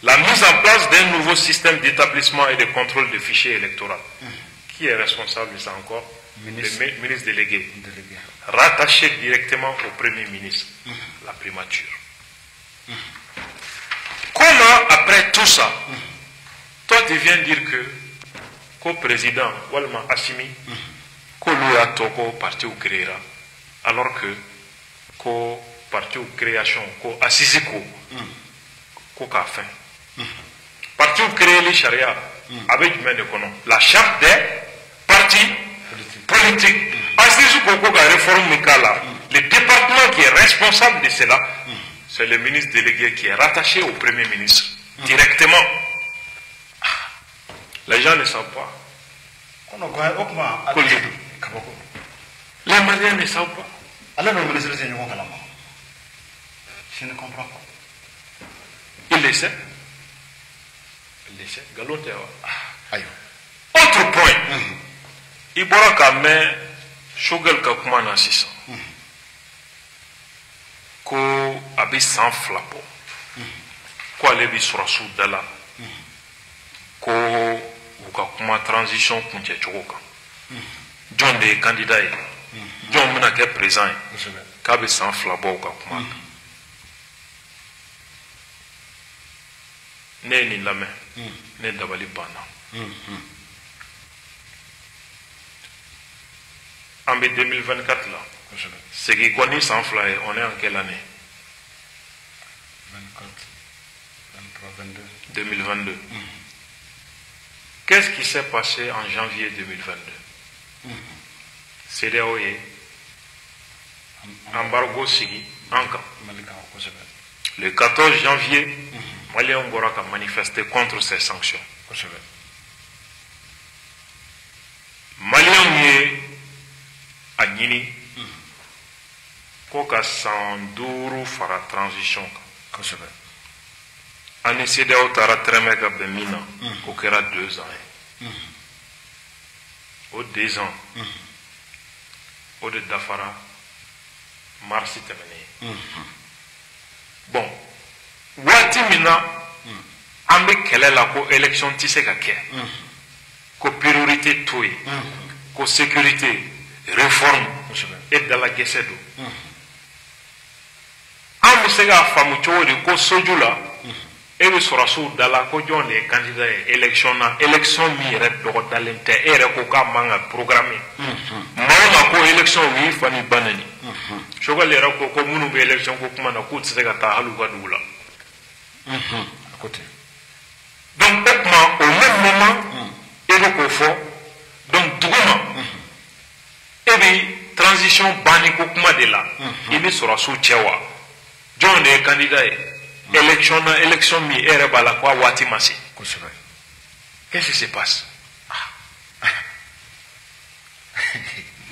La mise en place d'un nouveau système d'établissement et de contrôle des fichiers électoraux. Qui est responsable de ça encore? Ministre. Le ministre délégué. délégué Rattaché directement au Premier ministre, la primature. Comment, après tout ça, toi tu viens dire que qu'au président, Walma Assimi, qu'au Louya Toko, parti ou créera, alors que qu'au parti ou création, qu'au Assisiko, qu'au Kafin. Parti ou créer les charia, avec du même de kono. La charte des partis politique. Le département qui est responsable de cela, c'est le ministre délégué qui est rattaché au Premier ministre directement. Les gens ne savent pas. kɔnɔ gɔn o kuma Ko le do. kabako Les Maliens ne savent pas. ale n'o ministre tɛ ɲɔgɔn kalama je ne comprends pas Ils le savent. Ils le savent. Galon tɛ wa. ayiwa Autre point. Il bɔra ka mɛn Choguel ka kuma na sisan. Ko a bɛ san 2 bɔ. Ko ale bɛ sɔrɔsiw da la. Ko u ka kuma transition kuncɛ cogo kan. Jɔn de ye candidat ye. Jɔn bɛna kɛ président ye. kosɛbɛ K'a bɛ san 2 bɔ u ka kuma kan. Ne ye nin lamɛn. Ne dabali banna. En 2024 là, kosɛbɛ c'est qui connaît sans fly, on est en quelle année? 24 23 22 2022. Qu'est-ce qui s'est passé en janvier 2022? CEDEAO est embargo Sigi, Anka. mali kan kosɛbɛ Le 14 janvier, Maliens Bora a manifesté contre ces sanctions. kosɛbɛ Maliens ye a ɲini ko ka san 5 fara transition kan. kosɛbɛ An ni CEDEAO taara tɛrɛmɛ ka bɛn min na, o kɛra 2 ans ye. O 2 ans, o de dafara mars tɛmɛnen ye. Bon, waati min na an bɛ kɛlɛ la ko élection tɛ se ka kɛ, ko priorité to yen, ko sécurité, réforme, kosɛbɛ e dalagɛsɛ don. An bɛ se k'a faamu cogo di ko soju la, e bɛ sɔrɔsiw da la ko jɔn de ye candidat ye élection na, élection min yɛrɛ dɔgɔdalen tɛ, e yɛrɛ ko k'a man ka programme. Maa o maa ko élection o y'i fa ni ba nɛni. Choguel yɛrɛ ko minnu bɛ élection ko kuma na k'u tɛ se ka taa hali u ka dugu la. a ko ten Donc o tuma au même moment e bɛ k'o fɔ, donc duguma e bɛ transition transition banni ko kuma de la i ni sɔrɔsiw cɛ wa jɔn de ye candidat ye élection min e yɛrɛ b'a la ko a waati ma se qu'est-ce qui se passe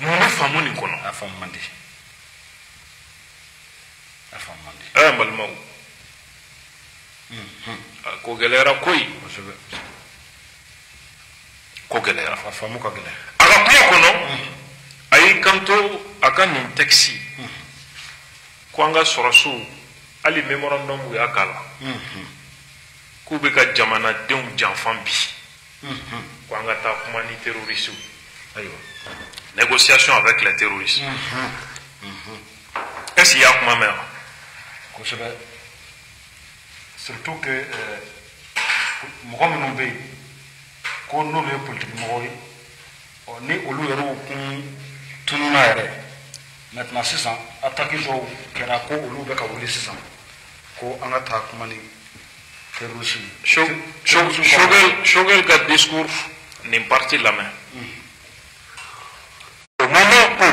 mun bɛ faamu nin kɔnɔ a faamu man di n balimaw ko gɛlɛyara koyi ko gɛlɛyara a faamu ka gɛlɛn a ka kuma kɔnɔ a y'i kanto a ka nin texte ko an ka sɔrɔsiw hali memorandum y'a k'a la k'u bɛ ka jamanadenw janfa bi ko an ka taa kuma ni terroriste négociation avec les terroristes est-ce qu'il y a kuma mɛn wa kosɛbɛ surtout que mɔgɔ minnu bɛ yen ko n'olu ye politique mɔgɔw ye ni olu yɛrɛw kun tununa yɛrɛ maintenant sisan attaque dɔw kɛra ko olu bɛ ka wuli sisan ko an ka taa kuma ni terroriste Choguel ka discours nin parti lamɛn au moment où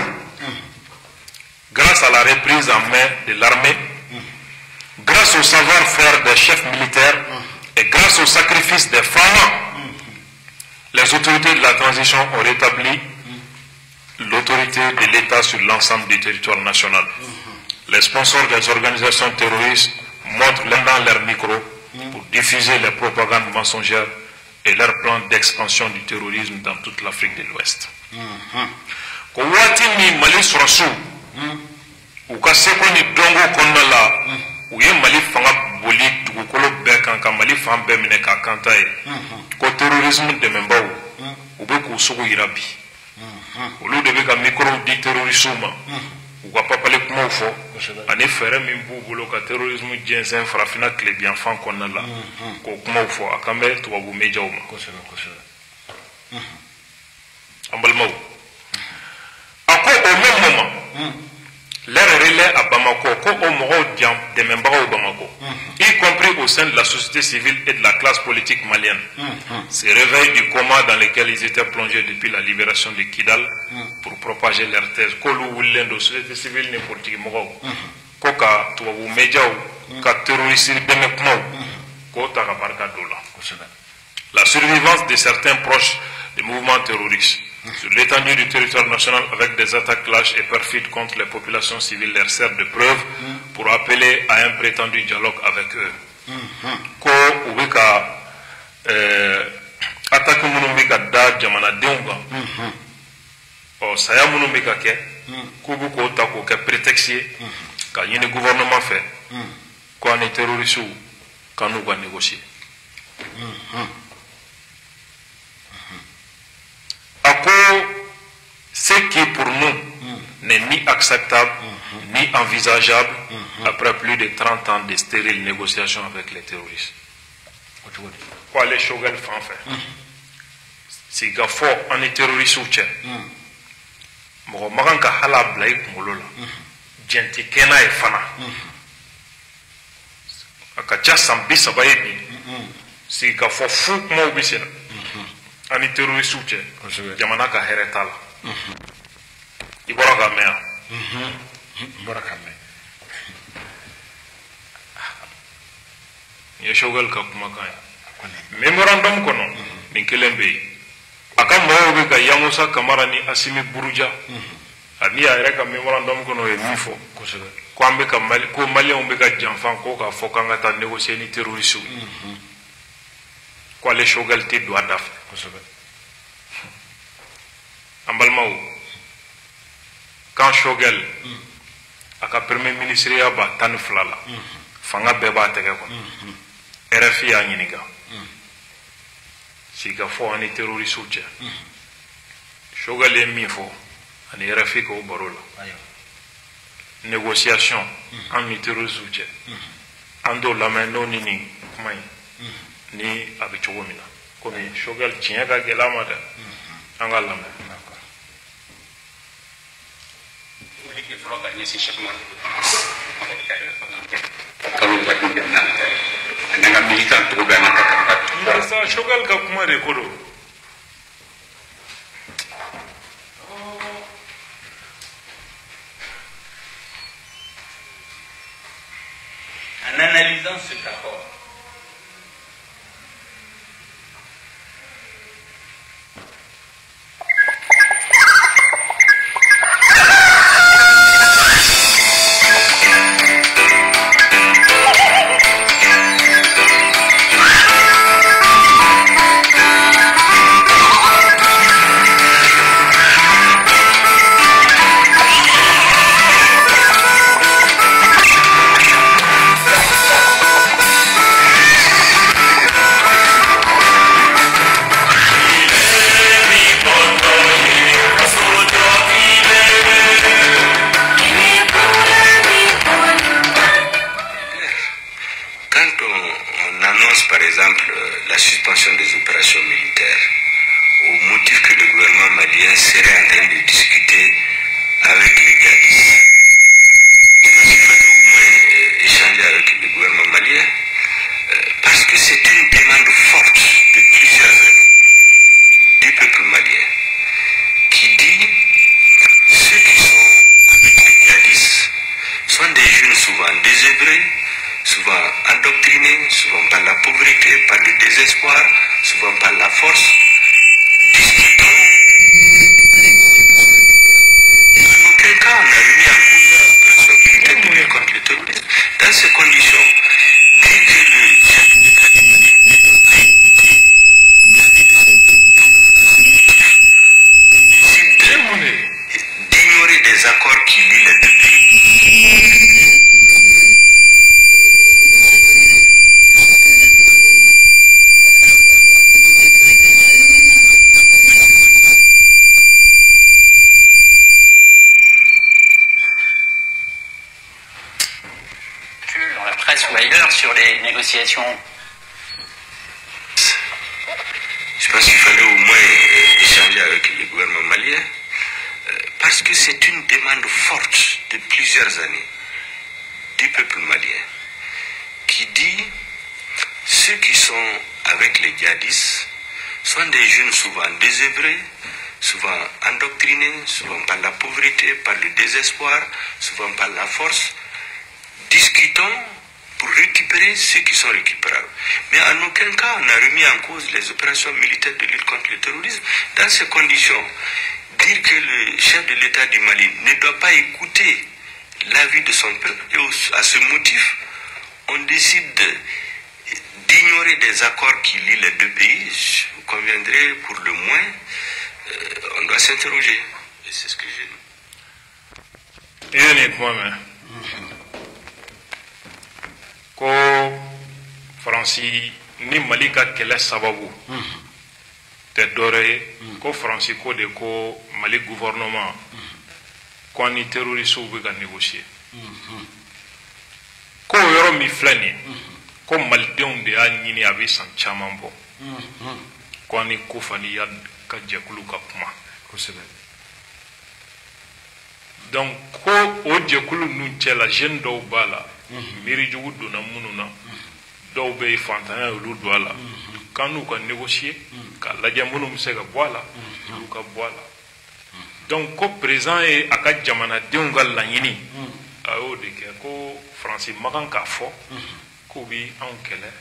grâce à la reprise en main de l'armée grâce au savoir-faire des chefs militaires et grâce au sacrifice des femmes, les autorités de la transition ont rétabli l'autorité de l'État sur l'ensemble du territoire national. Les sponsors des organisations terroristes montrent l'un dans leur micro pour diffuser les propagandes mensongères et leurs plans d'expansion du terrorisme dans toute l'Afrique de l'Ouest. U ye Mali fanga boli dugukolo bɛɛ kan ka Mali fan bɛɛ minɛ k'a kanta ye ko terrorisme dɛmɛbaaw u bɛ k'u sogo yira bi olu de bɛ ka micro di terroristew ma u ka papale kumaw fɔ ani fɛɛrɛ min b'u bolo ka terrorisme jɛnsɛn farafinna tilebiyanfan kɔnɔna la k'o kumaw fɔ a kan bɛ tubabu médiaw ma an balimaw a ko au même moment leur relais à Bamako, y compris au sein de la société civile et de la classe politique malienne. Ces réveils du coma dans lesquels ils étaient plongés depuis la libération de Kidal pour propager leur thèse. La société civile et politique Koka, Touabou Médiaou, Ka terroriste la survivance de certains proches des mouvements terroristes sur l'étendue du territoire national avec des attaques clash et perfides contre les populations civiles leur sert de preuve pour appeler à un prétendu dialogue avec eux. Ko ubika attaque munumika da jamana denga. O saya munumika ke kubu ko tako ke prétexte ka yini gouvernement fait ko ani terroriste kanu ba négocier. Ce qui pour nous n'est ni acceptable ni envisageable après plus de 30 ans de stériles négociations avec les terroristes. Quoi les Choguel font faire? Si il faut un terroriste ou tchè, mon maganka hala blaïk molola, genti kena e fana. Akacha sambi sabayebi, si il faut fou mo bisena. Ani terroriste ou tchè, jamana ka heretala. Ibora mea. Ibora mea. Ye Choguel ka kuma kan. Memorandum kono min kelen be. Aka mo be ka Yamusa Kamara ni Asimi Buruja. Ani ya yɛrɛ ka memorandum kono ye min fɔ. Ko an bɛ ka Mali ko Malien bɛ ka janfan ko ka fɔ kan ka taa négocier ni terroriste. Ko ale Choguel tɛ don a da fɛ. An balimaw quand Choguel a ka premier ministre ya ba 12 la fanga bɛɛ b'a tɛgɛ kɔnɔ RFI y'a ɲininka si ka fɔ ani terroriste cɛ Choguel ye min fɔ ani RFI k'o baro la négociation an ni terroriste cɛ an t'o lamɛn n'o ni nin kuma in ni a bɛ cogo min na komi Choguel tiɲɛ ka gɛlɛ a ma dɛ an ka lamɛn. Choguel ka kuma de ko don. dans cet accord. Par exemple, la suspension des opérations militaires, au motif que le gouvernement malien serait en train de discuter avec les djihadistes. Il fallait au moins échanger avec le gouvernement malien, parce que c'est une demande forte de plusieurs années du peuple malien, qui dit ceux qui sont avec les djihadistes sont des jeunes souvent désœuvrés, souvent endoctrinés, souvent par la pauvreté, par le désespoir, souvent par la force. Discutons. En aucun cas, on a remis en cause l'opération militaire de lutte contre le terrorisme. Dans ces conditions, dire que le chef d'État du Mali ne doit pas écouter l'avis de son peuple, décide d'ignorer des accords qui lient les deux pays. Dans la presse ou ailleurs sur les négociations. Je pense qu'il fallait au moins échanger avec le gouvernement malien, parce que c'est une demande forte de plusieurs années du peuple malien, qui dit ceux qui sont avec les djihadistes sont des jeunes souvent désœuvrés, souvent endoctrinés, souvent par la pauvreté, par le désespoir, souvent par la force. Discutons pour récupérer ceux qui sont récupérables. Mais en aucun cas, on a remis en cause les opérations militaires de lutte contre le terrorisme. Dans ces conditions, dire que le chef de l'État du Mali ne doit pas écouter l'avis de son peuple, et à ce motif, on décide d'ignorer des accords qui lient les deux pays, vous conviendrez, pour le moins, on doit s'interroger. Et c'est ce que j'ai dit. Ko Faransi ni Mali ka kɛlɛ sababu tɛ dɔwɛrɛ ye ko Faransi ko de ko Mali gouvernement ko ani terroristes bɛ ka négocier ko yɔrɔ min filɛ nin ye ko malidenw de y'a ɲini a bɛ san caman bɔ ko ani Kofani ya ka jɛkulu ka kuma kosɛbɛ. Donc ko o jɛkulu ninnu cɛla jeune dɔw b'a la miirijugu donna minnu na dɔw bɛ yen fantanya olu don a la k'an n'u ka négocier ka lajɛ minnu bɛ se ka bɔ a la olu ka bɔ a la. Donc ko président ye a ka jamanadenw ka laɲini a y'o de kɛ ko Faransi ma kan k'a fɔ k'u bɛ anw kɛlɛ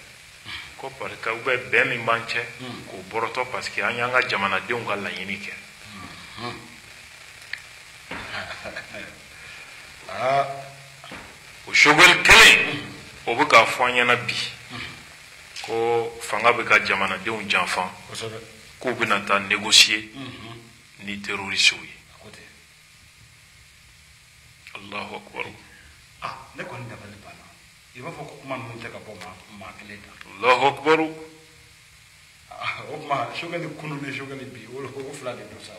ko parce que u bɛ bɛn min b'an cɛ k'o bɔrɔtɔ parce que an y'an ka jamanadenw ka laɲini kɛ. O shogol kelen o bɛ k'a fɔ an ɲɛna bi ko fanga bɛ ka jamanadenw janfa k'u bɛna taa négocier ni terroristes ye. Allahu akbar. Ne kɔni dabali banna i b'a fɔ ko kuma ninnu tɛ ka bɔ maa kelen da. Allahu akbar. O tuma Choguel kunu ni Choguel bi o fila de don sa.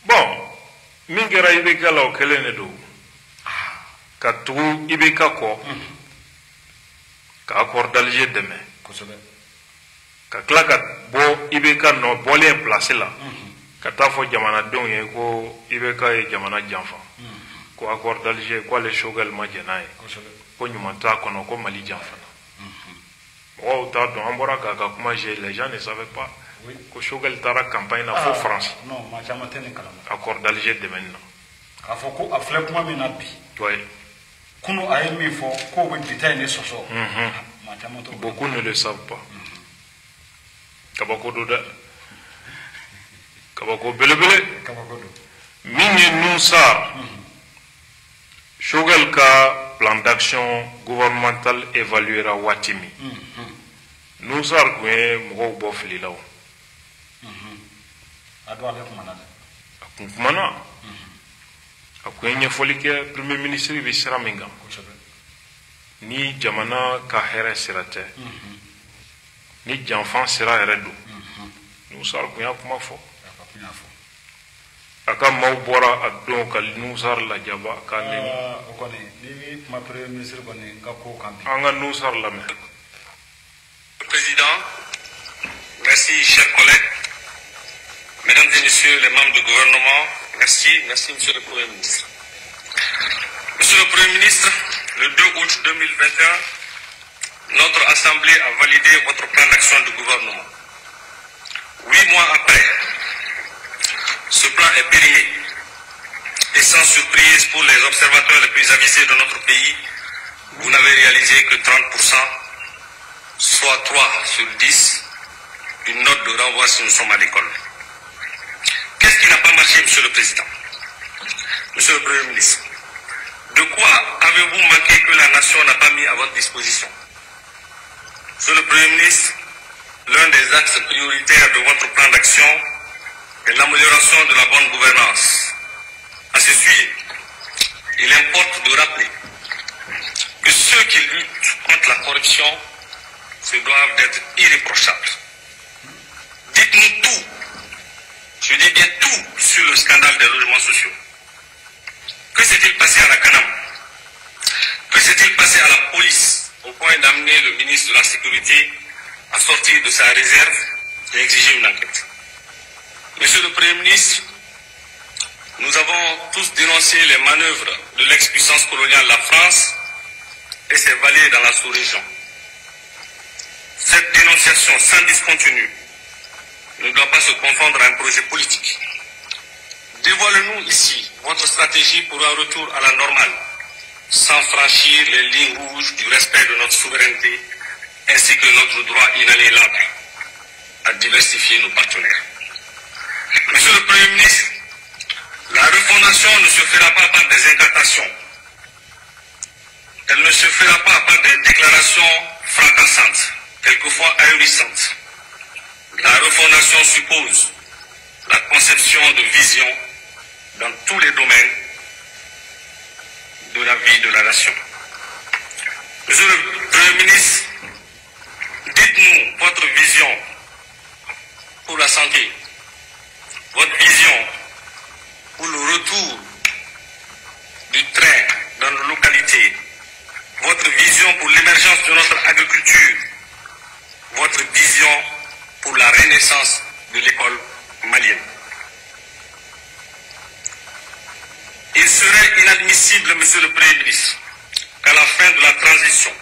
Bon min kɛra IBK la o kelen de don ka tugu IBK kɔ ka accord d'Alger dɛmɛ ka tila ka bɔ IBK nɔ bɔlen place la ka taa fɔ jamanadenw ye ko IBK ye jamana janfa ko accord d'Alger ko ale Choguel ma jɛn n'a ye ko ɲuman t'a kɔnɔ ko Mali janfana. Mɔgɔw t'a dɔn an bɔra k'a ka kuma jɛ les gens ne savaient pas ko Choguel taara campagne na fo France accord d'Alger dɛmɛni na. K'a fɔ ko a filɛ kuma min na bi kunu a ye min fɔ k'o bɛ bita in de sɔsɔ maa caman t'o dɔn. Beaucoup ne le savent pas. Kabako do dɛ. Kabako belebele. Kabako do. Min ye Nusar Choguel ka plan d'action gouvernemental évaluera waati min. Nusar kun ye mɔgɔw bɔ fili la o. A don ale kumana dɛ. A kun kumana. A kun ye ɲɛfɔli kɛ premier ministre bɛ sira min kan. Ni jamana ka hɛrɛ sira tɛ. Ni janfan sira yɛrɛ don. Nusar kun y'a kuma fɔ. A ka maaw bɔra a don ka Nusar lajaba k'a nɛni. O kɔni ni kuma premier ministre kɔni ka ko kan bi. An ka Nusar lamɛn. Président, merci chers collègues, mesdames et messieurs les membres du gouvernement, merci monsieur le Premier ministre. Monsieur le Premier ministre, le 2 août 2021, notre Assemblée a validé votre plan d'action du gouvernement. 8 mois après, ce plan est périmé et sans surprise pour les observateurs les plus avisés de notre pays, vous n'avez réalisé que 30%, soit 3 sur 10, une note de renvoi si nous sommes à l'école. Qu'est-ce qui n'a pas marché, Monsieur le Président? Monsieur le Premier ministre, de quoi avez-vous manqué que la nation n'a pas mis à votre disposition? Monsieur le Premier ministre, l'un des axes prioritaires de votre plan d'action est l'amélioration de la bonne gouvernance. À ce sujet, il importe de rappeler que ceux qui luttent contre la corruption se doivent d'être irréprochables. Dites-nous tout, je dis bien tout, sur le scandale des logements sociaux. Que s'est-il passé à la Canam? Que s'est-il passé à la police au point d'amener le ministre de la Sécurité à sortir de sa réserve et exiger une enquête? Monsieur le Premier ministre, nous avons tous dénoncé les manœuvres de l'ex-puissance coloniale la France et ses valets dans la sous-région. Cette dénonciation sans discontinu ne doit pas se confondre à un projet politique. Dévoilez-nous ici votre stratégie pour un retour à la normale, sans franchir les lignes rouges du respect de notre souveraineté, ainsi que notre droit inaliénable à diversifier nos partenaires. Monsieur le Premier ministre, la refondation ne se fera pas par des incantations. Elle ne se fera pas par des déclarations fracassantes, quelquefois ahurissantes. La refondation suppose la conception de vision dans tous les domaines de la vie de la nation. Monsieur le Premier ministre, dites-nous votre vision pour la santé, votre vision pour le retour du train dans nos localités, votre vision pour l'émergence de notre agriculture, votre vision pour la renaissance de l'école malienne. Il serait inadmissible, Monsieur le Premier ministre, qu'à la fin de la transition,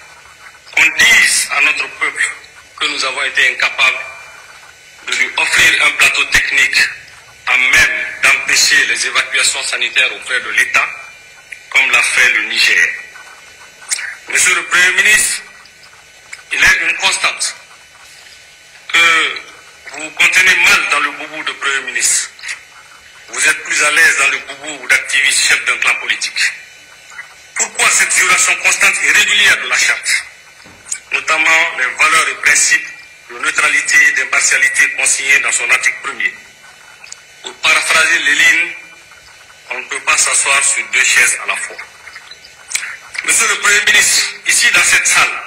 qu'on dise à notre peuple que nous avons été incapables de lui offrir un plateau technique à même d'empêcher les évacuations sanitaires auprès de l'État, comme l'a fait le Niger. Monsieur le Premier ministre, il est une constante que vous vous contenez mal dans le boubou de Premier ministre. Vous êtes plus à l'aise dans le boubou d'activiste chef d'un clan politique. Pourquoi cette violation constante et régulière de la charte, notamment les valeurs et principes de neutralité et d'impartialité consignés dans son article 1er? Pour paraphraser les lignes, on ne peut pas s'asseoir sur deux chaises à la fois. Monsieur le Premier ministre, ici dans cette salle,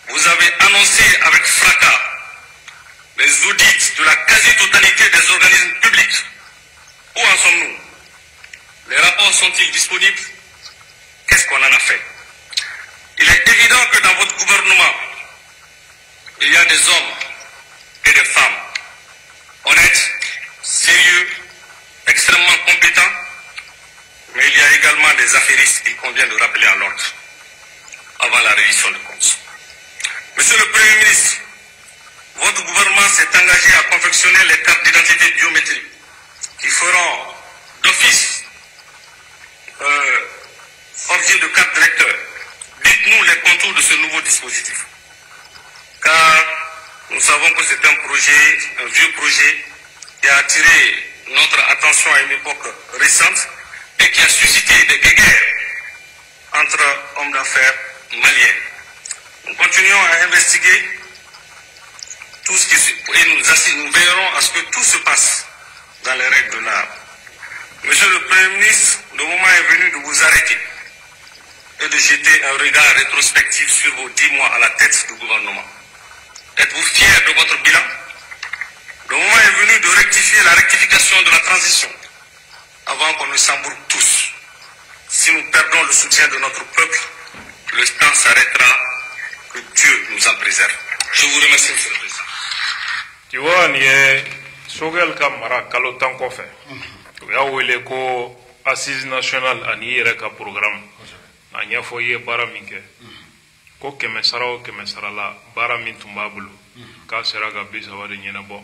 vous avez annoncé avec fracas les audits de la quasi-totalité des organismes publics. Où en sommes-nous? Les rapports sont-ils disponibles? Qu'est-ce qu'on en a fait? Il est évident que dans votre gouvernement, il y a des hommes et des femmes honnêtes, sérieux, extrêmement compétents, mais il y a également des affairistes qu'il convient de rappeler à l'ordre avant la reddition de comptes. Monsieur le Premier ministre, votre gouvernement s'est engagé à confectionner les cartes d'identité biométriques qui feront d'office objet de carte directeur, dites-nous les contours de ce nouveau dispositif. Car nous savons que c'est un projet, un vieux projet, qui a attiré notre attention à une époque récente et qui a suscité des guerres entre hommes d'affaires maliens. Nous continuons à investiguer tout ce qui se... et nous veillerons à ce que tout se passe dans les règles de l'art. Monsieur le Premier ministre, le moment est venu de vous arrêter et de jeter un regard rétrospectif sur vos 10 mois à la tête du gouvernement. Êtes-vous fier de votre bilan? Le moment est venu de rectifier la rectification de la transition avant qu'on ne s'embrouille tous. Si nous perdons le soutien de notre peuple, le temps s'arrêtera, que Dieu nous en préserve. Je vous remercie, Monsieur le Président. Tu vois, ni Sogel Kamara Kalotan Kofe. Tu as oué ko assise nationale ani yere ka programme. Anya foye bara minke. Ko kemesara o kemesara la bara min tumba bulu. Ka sera ga bisa wade nyena bo.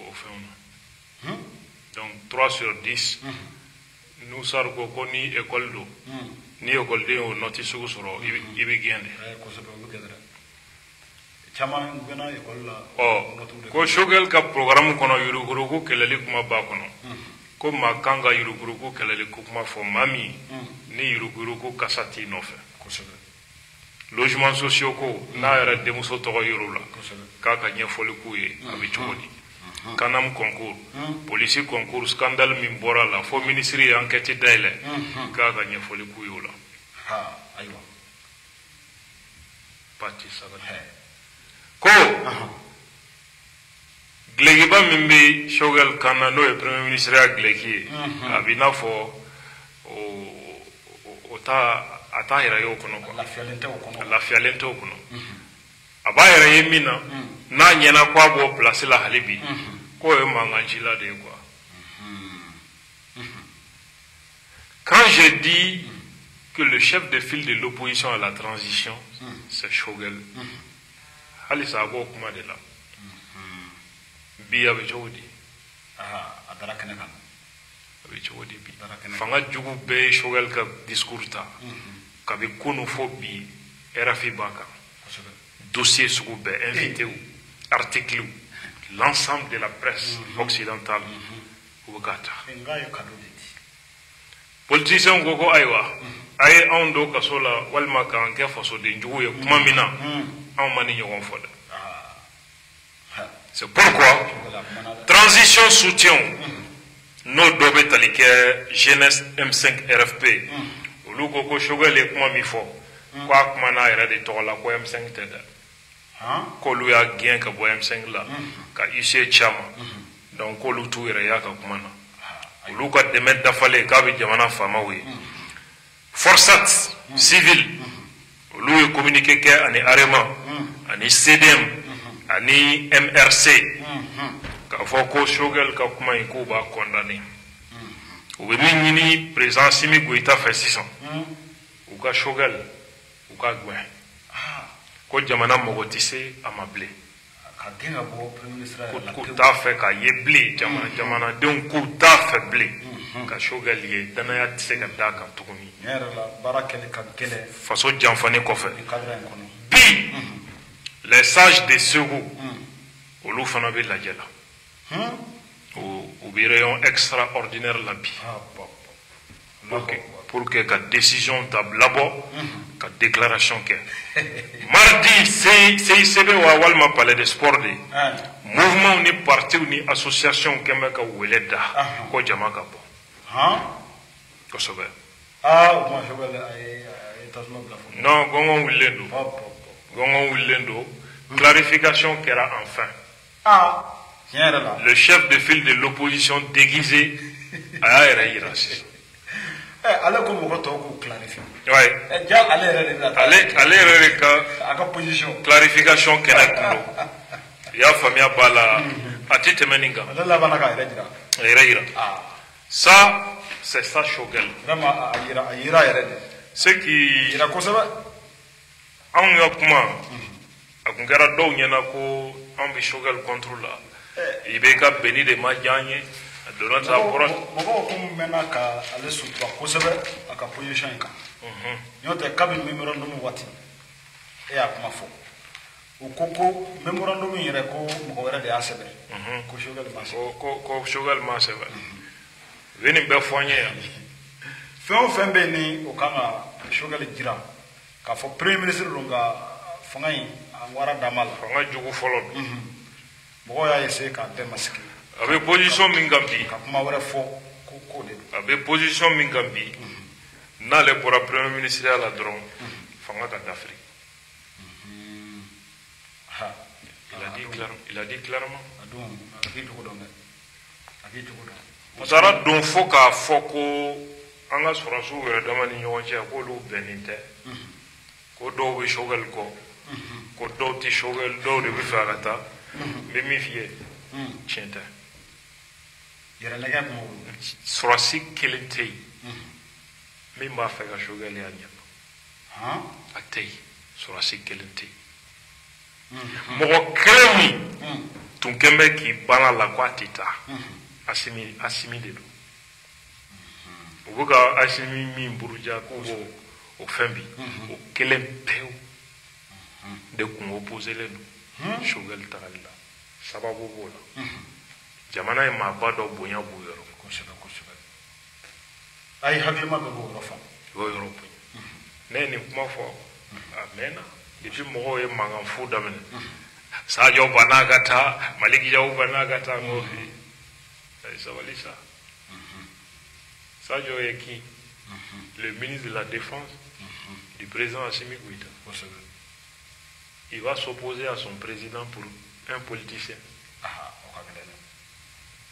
Au fait. Donc 3 sur 10. Nous savons que ni école d'eau, ni école d'eau, notice sur il est bien. Oh, ko shogel ka programme kono yurugurugu keleli kuma ba kono. Ko makanga yurugurugu keleli kuma fo mami ni yurugurugu kasati nofe. Logement sociaux ko na era demuso to yurula. Kaka nyefoli kuye abichodi. Kanam concours, police concours, scandale mimbora la, faux ministère enquête d'aile, car gagné folie couyola. Ah, aïe. Parti ça va. Ko, Glegiba mimbi, Shogel Kanano et Premier ministre à Gleki, Abina fo, ata ira yo kono ko. La fialente o kono. Abaya yemina, na nyena kwa bo place la halibi. Ko e manganjila de quoi. Quand je dis que le chef de file de l'opposition à la transition, c'est Shogel. Halisa go kuma de la. Bi avec Jodi. Ah, adara kenekan. Avec Jodi bi. Fanga jugu be Shogel ka discours ta. Kabi kunu fo bi RFI baka. Dossier Sougube, invité ou article l'ensemble de la presse occidentale ou Gata. Politicien Gogo Aïwa, Aïe Ando Kasola, Walmaka, en Kefaso de Njoué, Mamina, en Manignon Fod. C'est pourquoi, transition soutien, nos dobé talike, jeunesse M5 RFP, ou Loukoko Shogel et Kumamifo, quoi Kumana era de Tola, quoi M5 Teda. Kolu ya gien ka boyam seng la ka ise chama donc kolu tu ira ya ka kumana ulu ka demet dafale ka bi jamana fama wi forçat civil ulu communiquer ke ani arema ani CDM ani MRC ka foko Shogel ka kuma ko ba condamné ou bi ni président Simi Goïta fait 600 ou ka Shogel ou ka gwen ko jamana mogotise amable ka genga bo premier ministre ko ta fe ka yeble jamana den ko ta fe ble ka Shogel ye danaya tse ka da kan tuguni yera la barakele kan kele faso janfane ko fe cadre kono bi les sages de Ségou olu fana be lajela ou bi rayon extraordinaire la bi pour que la décision d'abord, la déclaration que mardi, CICB ou Walma Palais de Sport, mouvement ni parti ni association qui m'a Weleda, ko jamaka bo. Ko sobe. Moi je veux aller non, gongon Willendo. Gongon Willendo. Clarification qui era enfin. Le chef de file de l'opposition déguisé a été raciste. Allez comme vous clarifier. Ouais. Allez ka position. Clarification qui est là. Il y a famille à Bala. À titre meninga. Ça, c'est ça Shogel. Ce qui. En Yokma, à Kungara Dou Yanako, en Shogel contre là. Il y a béni de Madjanye. donna ta bɔra mɔgɔw ko mɛnna ka ale sutura kosɛbɛ a ka position in kan n'o tɛ kabini memorandum waati e y'a kuma fɔ o ko memorandum yɛrɛ ko mɔgɔ wɛrɛ de y'a sɛbɛn ko Choguel ma sɛbɛn ko Choguel ma sɛbɛn u ye nin bɛɛ fɔ n ye yan fɛn o fɛn bɛ yen ni o kan ka Choguel jira k'a fɔ premier ministre don nka fanga in a wara d'a ma la fanga jugu fɔlɔ don mɔgɔw y'a essayer k'a bɛɛ masigi a bɛ position min kan bi ka kuma wɛrɛ fɔ ko de don a bɛ position min kan bi n'ale bɔra premier ministre la dɔrɔn fanga ka dafiri il a dit clairement u taara don fo k'a fɔ ko an ka sɔrɔsiw yɛrɛ dama ni ɲɔgɔn cɛ k'olu bɛnnen tɛ ko dɔw bɛ Choguel kɔ ko dɔw tɛ Choguel dɔw de bɛ fɛ a ka taa n bɛ min f'i ye tiɲɛ tɛ sɔrɔsi kelen tɛ yen min b'a fɛ ka Choguel y'a ɲɛ a tɛ yen sɔrɔsi kelen tɛ yen mɔgɔ kelen min tun kɛn bɛ k'i ban a la ko a tɛ taa Assimi de don u bɛ ka Assimi min buruja k'o b'o o fɛn bi o kelen pewu de kun opposelen don Choguel tagali la sababu b'o la jamana ye maaba dɔ bonya b'o yɔrɔ kosɛbɛ kosɛbɛ a ye hakilima dɔ b'o yɔrɔ faamu o y'o yɔrɔ bonya ne ye nin kuma fɔ a mɛnna depuis mɔgɔw ye mankan fu daminɛ Sadio banna ka taa Maliki Yaku banna ka taa n ko sabali sa Sadio est qui le ministre de la Défense du président Assimi Goïta. Il va s'opposer à son président pour un politicien.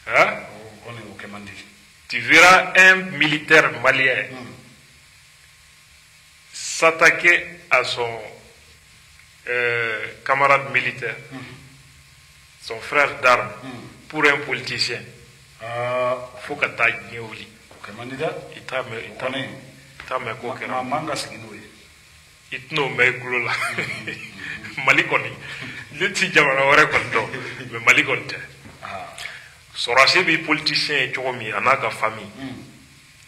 Hein? Tu verras un militaire malien s'attaquer à son camarade militaire, son frère d'armes, pour un politicien. Il faut que tu aies oublié. Il t'a mis quoi que il t'en met gros là. Malikoni. Le petit jamana aurait content. Mais Malikoni. Sorasi bi politicien et chomi anaka famille.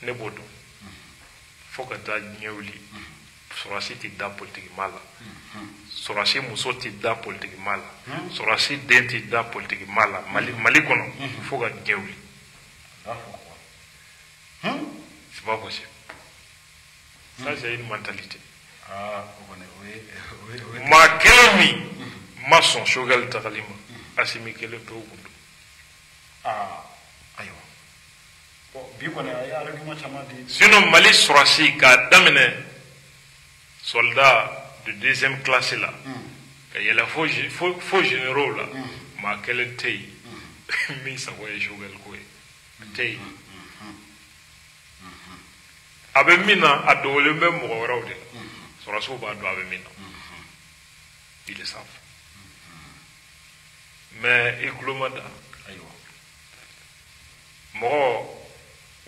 Ne bodo. Faut que tu aies oublié. Sorasi ti da politique mal. Sorasi muso ti da politique mal. Sorasi den ti da politique mal. Malikono. Faut que tu aies oublié. C'est pas possible. Ça, c'est une mentalité. Ma kelemi, ma son Choguel takalima, Assimi kele to kundu. Sinon, Mali Sorasi, qui a damné soldat de deuxième classe là, il y a la faux généraux là, ma kele tei, mais ça va y Choguel koué, tei. Abe mina a dole mbe mɔgɔ wɛrɛw de la sɔrɔsiw b'a dɔn a bɛ min na ils le savent mais i tulo ma da mɔgɔ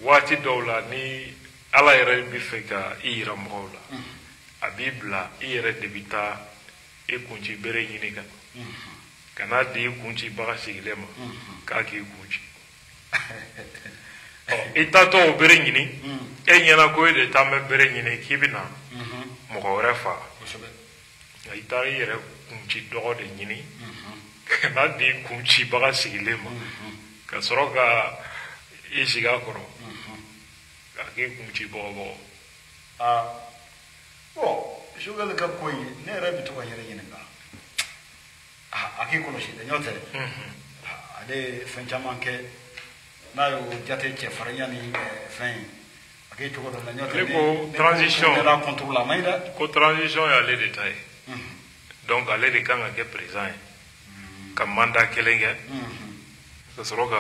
waati dɔw la ni ala yɛrɛ bɛ fɛ ka i yira mɔgɔw la a b'i bila i yɛrɛ de bɛ taa i kunci bere ɲini ka na ka n'a di i kunci baga sigilen ma k'a k'i kunci i taatɔ o bere ɲini e ɲɛna ko e de taa mɛ bere ɲini k'i bɛ na mɔgɔ wɛrɛ faga i taara i yɛrɛ kunci dɔgɔ de ɲini ka n'a di i kuncibaga sigilen ma ka sɔrɔ ka i sigi a kɔrɔ k'a k'i kunci bɔgɔbɔgɔ. Choguel ka ko in ne yɛrɛ bɛ to ka yɛrɛ ɲininka a k'i kɔlɔsi dɛ n'o tɛ ale ye fɛn caman kɛ n'a y'o jate cɛfarinya ni fɛn ye a k'i cogo dɔ la n'o tɛ ko transition la maɲi dɛ ko transition y'ale de ta ye donc ale de kan ka kɛ président ye ka mandat kelen kɛ ka sɔrɔ ka